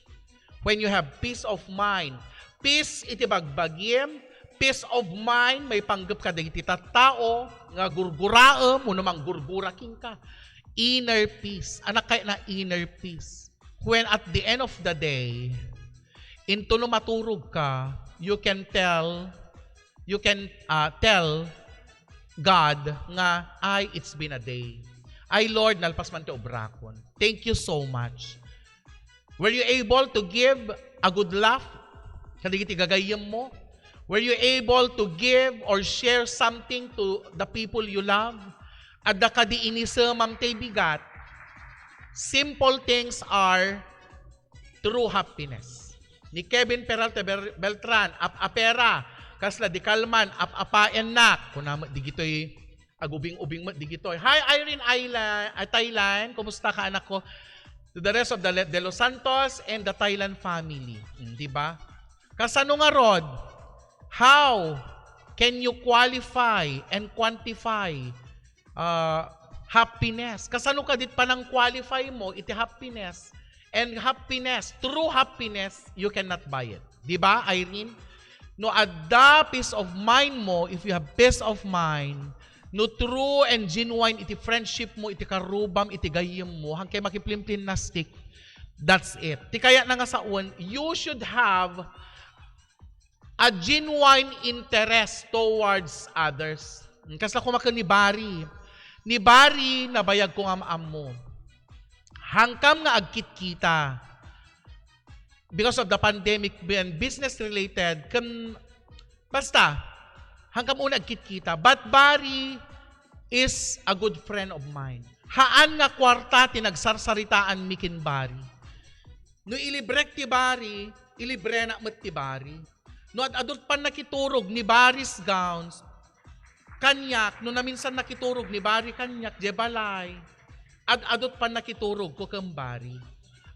of mind, peace iti bagbagim, peace of mind, may panggap ka dagiti tattao, nga gurguraem, mo namang gurguraking ka. Inner peace. Anak kay na inner peace. When at the end of the day, into no maturog ka, you can tell God nga, ay, it's been a day. Ay, Lord, nalpas man ti obrakon. Thank you so much. Were you able to give a good laugh? Kadigiti gagayam mo? Were you able to give or share something to the people you love? At da kadi inisamam tay bigat, simple things are true happiness. Ni Kevin Peralta Beltran, apera, kasla di kalman, apaen na. Kuna di gitoy agubing-ubing mo di gitoy. Hi Irene Thailand, kumusta ka anak ko? To the rest of the De Los Santos and the Thailand family, di ba? Kasano nga rod? How can you qualify and quantify happiness? Kasano ka dit pa nang qualify mo iti happiness? And happiness, true happiness, you cannot buy it. Di ba, Irene? No, adda peace of mind mo, if you have peace of mind, no true and genuine iti friendship mo, iti karubam, iti gayem mo, hangkay makiplimplin na stick, that's it. Ti kaya na nga saon, you should have a genuine interest towards others. Kasla kumaka ni Bari, nabayag ko ang mo. Hangkam nga agkit kita. Because of the pandemic, business related, basta, hanggang una agkit-kita. But Bari is a good friend of mine. Haan nga kwarta tinagsarsaritaan mikin Bari. No ilibrek ti Bari, ilibre na met ti Bari. No adult pan nakiturog ni Bari's gowns, kanyak, no naminsan nakiturog ni Bari kanyak, jebalay. Adult pan nakiturog ko kang Bari.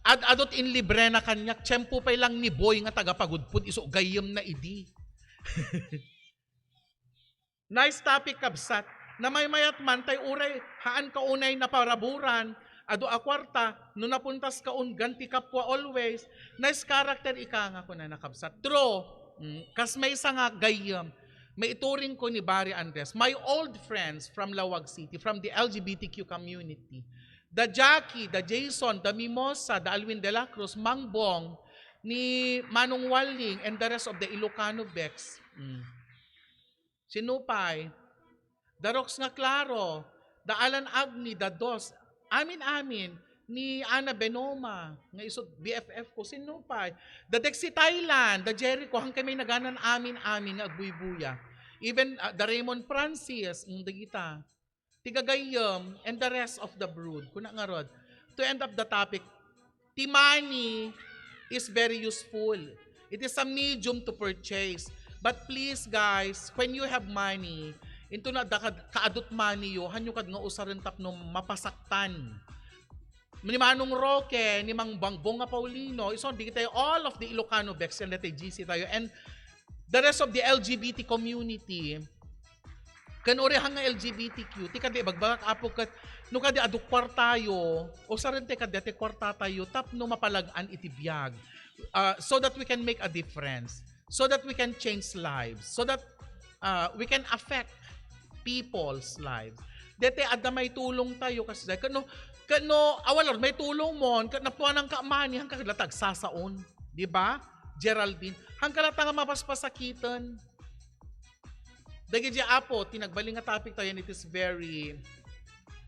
Adult in libre na kanyak, tiyempo pa'y lang ni Boy nga tagapagudpud, iso gayem na idi. Nice topic, kabsat. Na may mayat man, tay uray, haan ka unay na paraburan, ado a kwarta, no napuntas ka ganti kapwa always, nice character ika nga ko na nakabsat. True, kas may isa nga gayam, may ituring ko ni Barry Andres, my old friends from Lawag City, from the LGBTQ community, the Jackie, the Jason, the Mimosa, the Alwin de la Cruz, Mangbong, ni Manong Walling, and the rest of the Ilocano Bex. Sinupay, the Rox nga Claro, the Alan Agni, the Dos, amin, ni Ana Benoma, nga isot BFF ko, sinupay. The Dexy Thailand, the Jericho, hanggang may naganan amin, nga agbuy-buya. Even the Raymond Francis, dagita. Tigagayam, and the rest of the brood. Kuna nga rod. To end up the topic, money is very useful. It is a medium to purchase. But please guys, when you have money, into na kaadot money yo, hanyo kad nga usaran tap no mapasaktan. Ni Manong Roque, ni Mang Bangbong nga Paulino, iso di tayo all of the Ilocano Bex and the GC tayo and the rest of the LGBT community. Kanuri hang LGBTQ, ti kadi bagbagak apo kat no kadi aduk kwartayo o sarente kadi ti kwarta tayo tap no mapalagan iti biag. So that we can make a difference, so that we can change lives, so that we can affect people's lives. Dete adda may tulong tayo kasi kano awalor may tulong mo napuan ang kaamani hang kalatag sasaon, di ba? Geraldine, hang kalatang mapaspasakitan. Dagi di apo, tinagbaling nga topic tayo, and it is very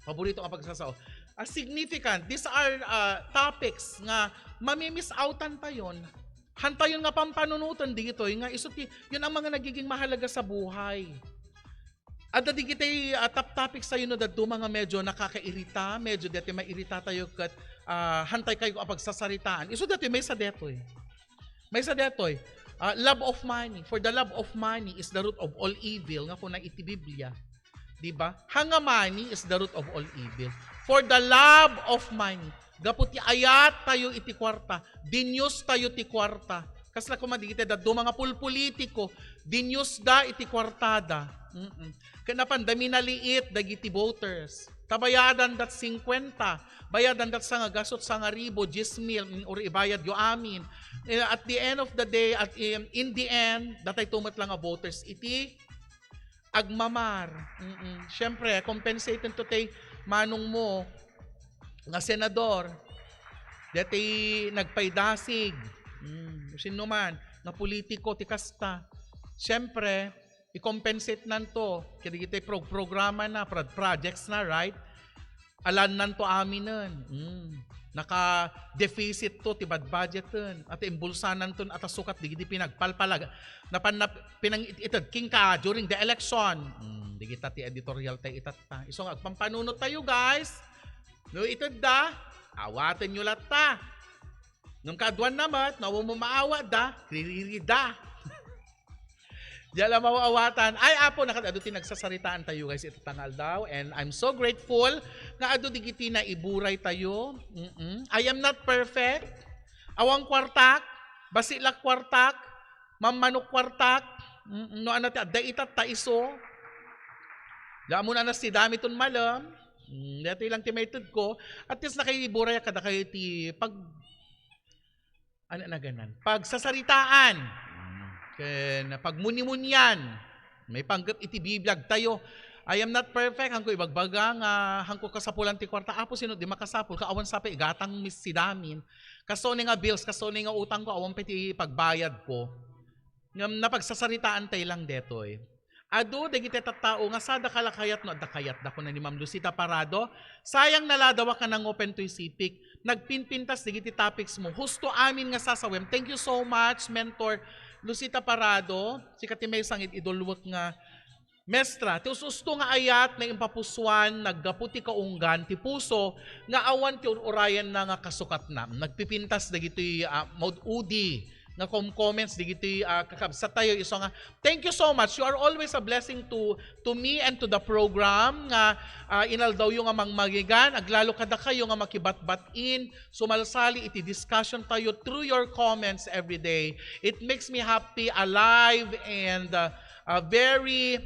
paborito nga pagsasao. Significant. These are topics nga mamimiss outan tayon. Hantayon nga pampanunutan dito, nga isot yun ang mga nagiging mahalaga sa buhay. At di kita top topics tayo no dado mga medyo nakakairita, medyo dati mairita tayo kat hantay kayo ang pagsasaritaan. Iso dati may sa detoy. May sa detoy. Love of money. For the love of money is the root of all evil. Nga kung iti Biblia. Diba? Hanga money is the root of all evil. For the love of money. Gaputi ayat tayo iti kwarta. Dinyos tayo ti kwarta. Kasla kumadigite da do mga pulpolitiko. Dinyos da iti kwartada. Kaya pandami na liit dagiti voters. Tabayadan dat 50. Bayadan dat sa nga gasot sa nga ribo, 10,000 or ibayad yo amin. At the end of the day, in the end, datay tumat lang nga voters. Iti agmamar. Siyempre, compensating to tay manong mo nga senador. Dati nagpaydasig. Sino man, nga politiko, ti kasta. Siyempre, i-compensate nanto. Kaya kita programa na, projects na, right? Alan nanto aminin. Naka-deficit to, tibad budgetin. At imbulsanan to at sukat, di pinagpalpalag. Pinang-itad king ka during the election. Di kita ti editorial tayo itata. Isong agpampanunot tayo, guys. No, itad da, awatin nyo lata. Nung kaduan naman, nawa mo maawa da, ririri da. Diyan lang mawawatan. Ay, apo, nakadado nagsasaritaan tayo guys, ito tangal daw. And I'm so grateful nga ado digiti na iburay tayo. I am not perfect. Awang kwartak, basilak kwartak, mamanok kwartak, no ano ti, daitat taiso. Damo na si damiton malam. Dito lang timated ko. At least nakaiburay kada kayo ti pag ano na ganan. Pagsasaritaan. Ken pagmunimunyan. May panggap iti biblag tayo. I am not perfect. Hangko ibagbaga nga hangko kasapulan ti kwarta. Apo sino di makasapul kaawan sa igatang miss si damin. Kasone nga bills, kasone nga utang ko awan piti pagbayad ko. Ngam napagsasaritaan tayo lang detoy. Ado, dagiti tattao nga sada kalakayat no, dakayat da ko na ni Ma'am Lucita Parado. Sayang naladawa ka ng Open to Isipik. Nagpinpintas dagiti topics mo. Husto amin nga sasawem. Thank you so much, Mentor Lucita Parado. Si Katimay Sangit idolwot nga mestra. Ti ususto nga ayat na impapuswan, naggaputi kaunggan, ti puso, nga awan ti urayan na nga kasukat na. Nagpipintas dagiti Maud Udi. Nga comments digiti kakabsat tayo iso nga thank you so much, you are always a blessing to me and to the program nga inaldaw yung nga mangmagigan aglalo kada kayo nga makibatbat in sumalsali iti discussion tayo through your comments every day. It makes me happy, alive, and very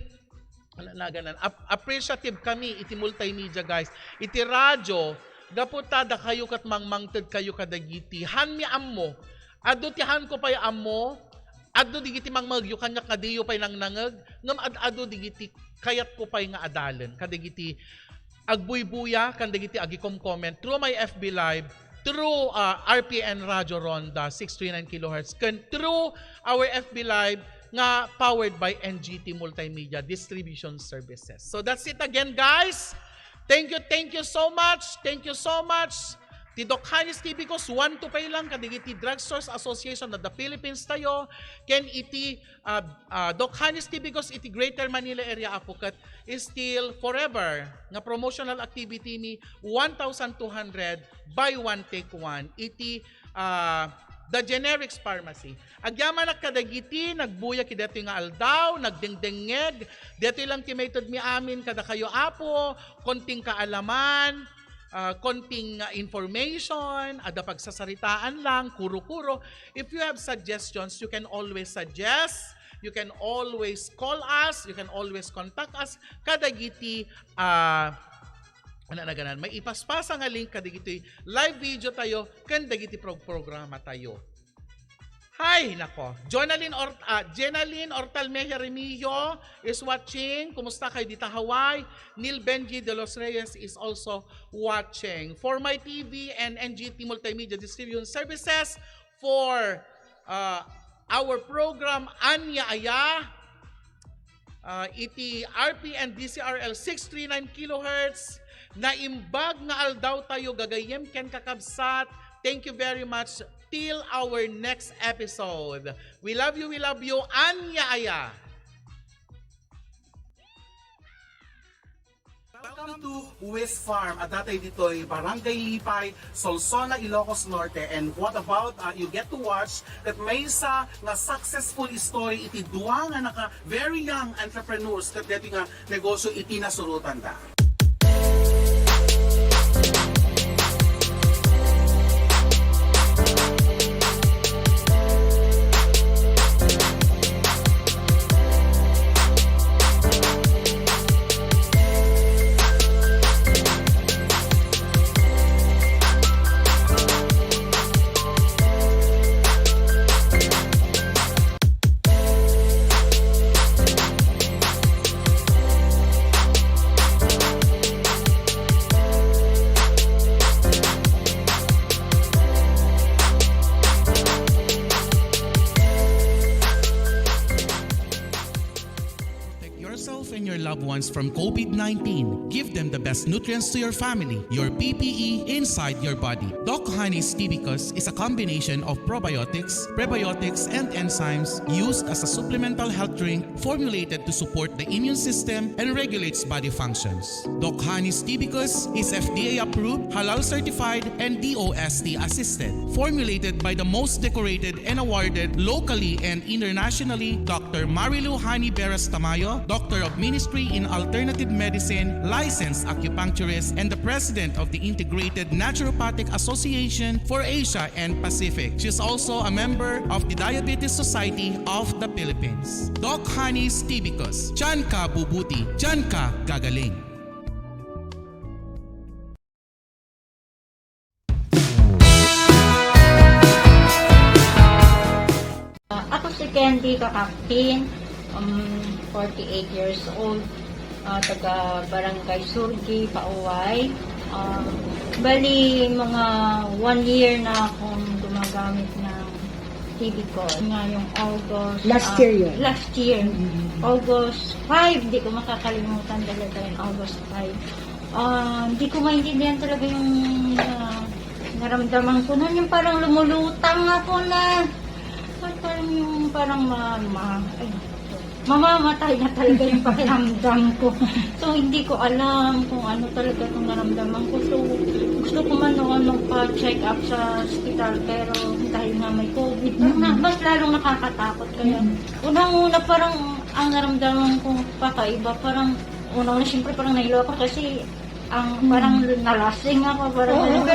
appreciative kami iti multimedia guys. Iti radyo gaputada kayo kat mangmangted kayo kadagiti han mi ammo. Ado tihan ko pa'y amo, ado digiti mangmagyo kanya kadiyo pa'y nangnangag, ngam ado digiti kayat ko pa'y nga adalan, kadigiti agbuybuya, kandigiti agikom comment, through my FB Live, through RPN Radio Ronda, 639 kHz, through our FB Live, nga powered by NGT Multimedia Distribution Services. So that's it again, guys. Thank you so much. Thank you so much. Ti Doc Hanis TV ko, 1 to pay lang, kadigiti Drugstores Association of the Philippines tayo, ken iti Doc Hanis TV ko, iti Greater Manila Area Apukat, is still forever, nga promotional activity ni 1,200 buy one take one, iti The Generics Pharmacy. Agyaman na kadagiti, nagbuya kideto nga aldaw, nagdengdengeg, deto lang timated mi amin kada kayo apo, konting kaalaman, konting information, ada pagsasaritaan lang, kuro-kuro. If you have suggestions, you can always suggest, you can always call us, you can always contact us. Kadagiti, may ipaspasa nga link kadagiti live video tayo, kadagiti programa tayo. Hi, nako. Jenaline Ortalmeja Remillo is watching. Kumusta kayo dito Hawaii? Neil Benji de los Reyes is also watching. For my TV and NGT Multimedia Distribution Services, for our program Anya Aya, iti RP and DCRL 639 kHz, na imbag nga aldaw tayo gagayem ken kakabsat. Thank you very much. Till our next episode. We love you, Anya Aya. Welcome to West Farm. At datay dito'y Barangay Lipay, Solsona, Ilocos Norte. And what about, you get to watch that may isa nga successful story iti duwa nga naka very young entrepreneurs kat dito nga negosyo iti nasurutan da. ones from COVID-19. Give them the best nutrients to your family, your PPE inside your body. Doc Honey's Tibicus is a combination of probiotics, prebiotics, and enzymes used as a supplemental health drink formulated to support the immune system and regulates body functions. Doc Honey's Tibicus is FDA approved, halal certified, and DOST assisted. Formulated by the most decorated and awarded locally and internationally, Dr. Marilu Hani Beras Tamayo, Doctor of Ministry in Alternative Medicine, licensed acupuncturist, and the president of the Integrated Naturopathic Association for Asia and Pacific. She is also a member of the Diabetes Society of the Philippines. Doc Honey's Tibicus. Diyan ka bubuti, diyan ka gagaling. Ako si Candy Kakapin, 48 years old, taga Barangay Surgi, Pauway. Bali, mga 1 year na akong gumagamit ng Tibicus. Ngayong August. Last year yun? Last year. August 5, di ko makakalimutan talaga yung August 5. Hindi ko maintindihan talaga yung naramdaman ko noon. Yung parang lumulutang ako na parang yung parang mamamatay na talaga yung pakiramdam ko. So, hindi ko alam kung ano talaga itong naramdaman ko. So, gusto ko man noon magpa-check up sa hospital, pero dahil nga may COVID, mas lalong nakakatakot. Kaya, unang-una parang ang naramdaman ko pakaiba. Parang, unang-una, siyempre parang nahilo ako kasi parang nalasing ako. Parang,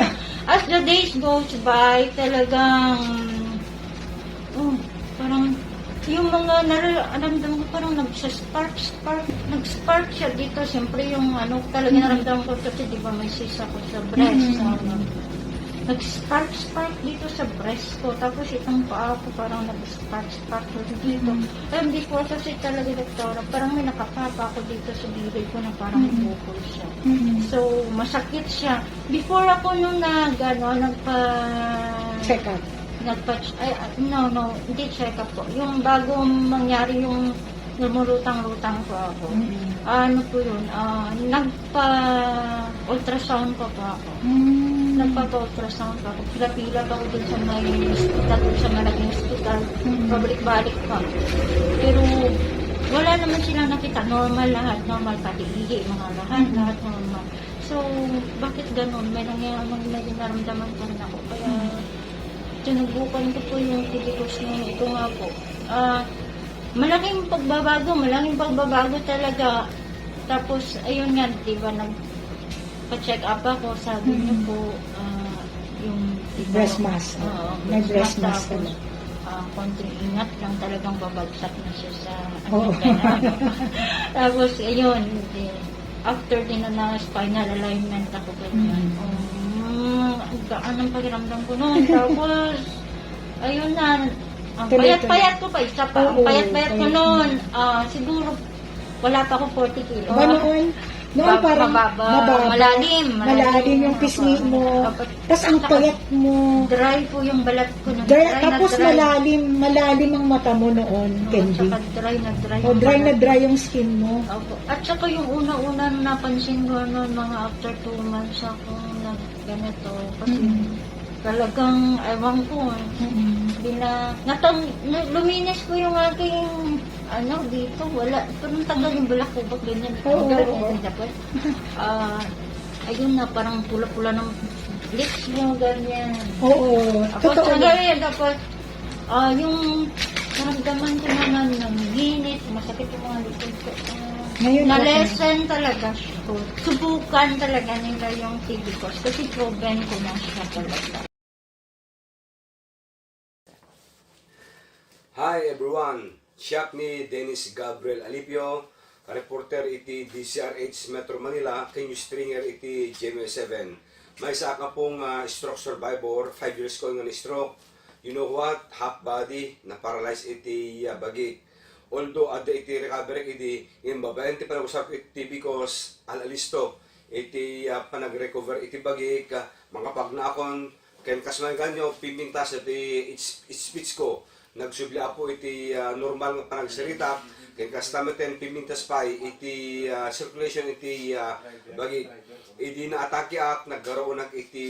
as the days goes by, talagang parang yung mga naramdaman ko parang nag-spark siya dito. Siyempre yung talaga naramdaman ko kasi di ba may sisa ko sa breast. Nag-spark dito sa breast ko. Tapos itong paa ko parang nag-spark dito. Pero hindi ko kasi talaga doktora. Parang may nakapapa ako dito sa bibig ko na parang bukol siya. So, masakit siya. Before ako nung Check up. No, hindi check up po. Yung bago mangyari yung lumulutang-lutang po ako. Ano po yun? Nagpa-ultrasound pa po ako. Nagpa-ultrasound pa ako. Pila-pila pa ako dun sa may hospital, dun sa malaking hospital. Pabalik-balik pa. Pero wala naman sila nakita. Normal lahat. Normal pati higi, mga lahat normal. So, bakit ganun? May naramdaman pa rin ako. Kaya, sinubukan ko po yung Tibicus na ito nga po. Malaking pagbabago talaga. Tapos, ayun nga, di ba, nagpa-check up ako, sabi niyo po, yung Breast mask. May breast mask ka na. Konting ingat lang, talagang babagsak na siya sa Tapos, ayun, after din na spinal alignment ako ganyan. Gaan ang pakiramdam ko noon. Tapos, ayun na, ang payat-payat ko pa, isa pa. Ang payat-payat ko noon, siguro, wala pa ako 40 kilo. Ba noon? Noon parang mababa. Malalim yung pisngi mo. Tapos ang payat mo. Dry po yung balat ko. Tapos malalim ang mata mo noon, Candy. Saka dry. Dry na dry yung skin mo. At saka yung una-una napansin ko noon, mga after 2 months akong ganito. Kasi talagang, ewan ko, luminis ko yung aking, dito, wala. Parang tagal yung balak ko, ba't ganyan? Ayun na, parang pula-pula ng lips mo, ganyan. Oo, Tapos, tapos, yung naramdaman ko naman ng ginit, masakit yung mga likod ko. Na-lesson talaga siya. Subukan talaga nila yung Tibicus kasi proven ko na siya talaga. Hi everyone! Siya ni Dennis Gabriel Alipio, reporter iti DCRH Metro Manila, news stringer iti GMA7. May isa ka pong stroke survivor, 5 years ko nga stroke. You know what? Half body, na-paralyze iti bagik. Although ada iti recovery iti yung babae iti panag-usap iti Tibicus alalisto iti panag-recover iti bagik mga pagnaakon ken kasman kanyo pimpingtas iti speech ko nagsubli po iti normal nga panagsarita, kay kastameten pimintas pay iti circulation iti bagi idi na atake ak nagkaroon ng iti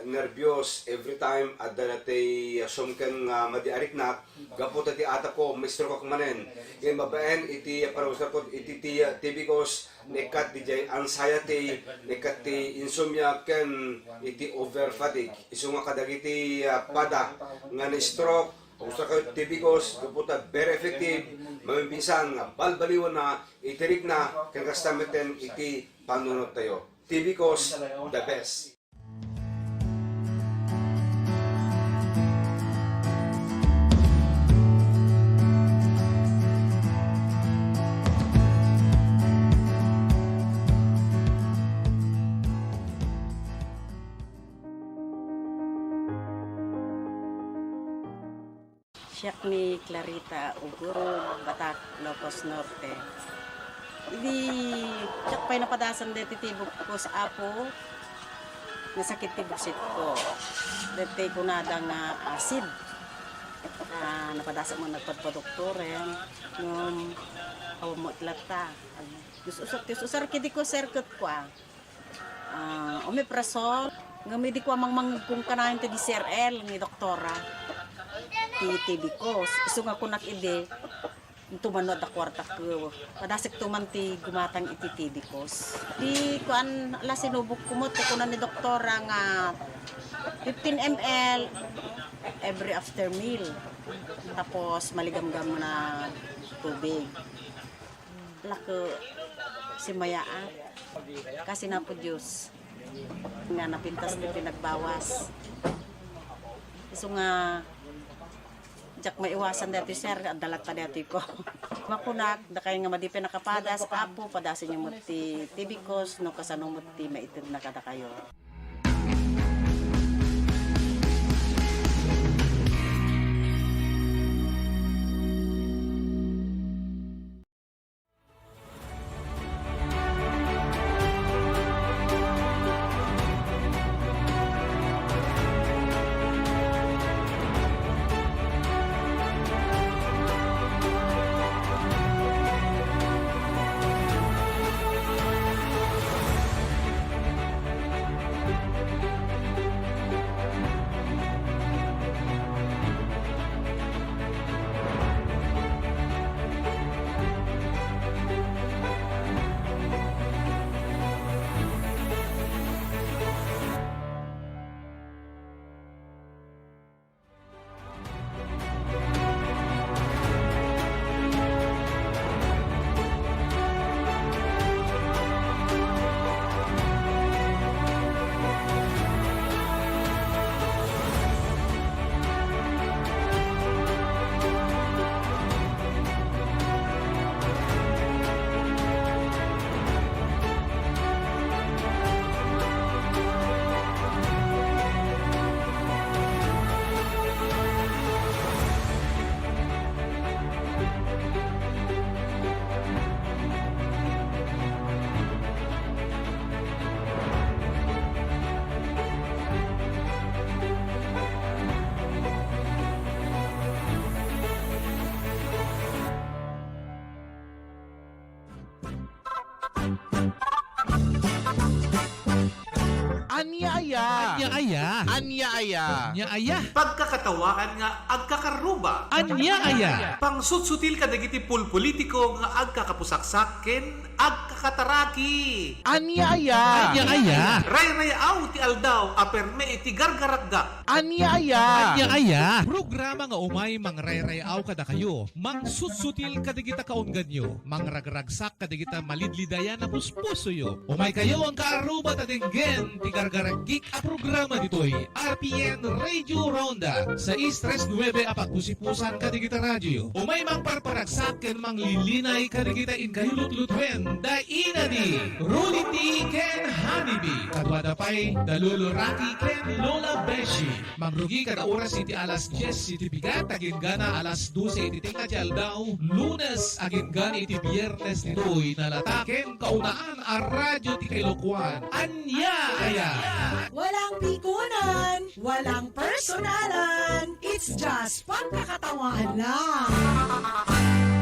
nervyos every time at dati sumken madiarik na gapot iti ata ko may stroke ak manen kay mabaen iti parusar ko iti tibikos nekat DJ anxiety nekat ti insomnia ken iti over fatigue isu nga kadagiti pada nga ni stroke usa ka tibikos gaputa very effective mamimpisan nga balbaliwan na itirik na ken kastameten iti panunot tayo. Tibicos, the best. Siyak ni Clarita Uguro, Batak, Ilocos Norte. Hindi, siyak pa'y napadasan dito tibok ko sa apo. Nasakit tibok sit ko. Dito ko na nga acid. Napadasan mo nagpadpadoktor nung mo itlata. Usar kidi ko serkot ko omeprazole. Ngamidi ko amang kung kanahin ti DCRL ni doktora. TB ko. Iso nga ko nakide. Tumanod na kwarta ko. Padasik tuman ti gumatang iti TB ko. Di ko ala sinubok kumot ko na ni doktora nga 15 ml every after meal. Tapos maligam-gam na tubig. Lako si Mayaan. Kasi na po Diyos. Nga napintas ni pinagbawas. Iso nga jak maiwasan dati sir, dalat pa dati ko. Makunak, da kay nga madipe nakapadas, apo, padasin yung muti tibikos, no kasanong muti maitid na kada kayo. Anya-aya. Anya-aya. Anya-aya. Anya-aya. Pagkakatawaan nga agkakaruba. Anya-aya. Pangsutsutil kadagiti pulpolitiko nga agkakapusaksak ken agkakataraki. Anya-aya. Anya-aya. Ray-rayaw ti aldaw aperme iti gargarakga. Anya-aya. Anya-aya. Programa nga umay mangrayrayaw kada kayo. Mangsusutil kadigita kaungganyo. Mangragragsak kadigita malidlidayan na puspuso yo. Umay kayo ang kaarubat at inggen ti gargaragik a programa ditoy RPN Radio Ronda sa Istres 9 apagpusipusan kadigita radyo. Umay mangparparagsak ken manglilinay kadigita in kayulutlutuin da ina Daddy Rudy T. Ken Honeybee. Kadwada pa'y Dalulo Rocky Ken Lola Beshi. Mangrugi kada oras iti alas 10 iti bigat agin gana alas 12 iti tinga ti aldaw. Lunes agin gana iti biyernes nito'y nalataken kaunaan a radyo ti Kailokuan. Anya aya! Walang pikunan, walang personalan, it's just pangkakatawahan lang.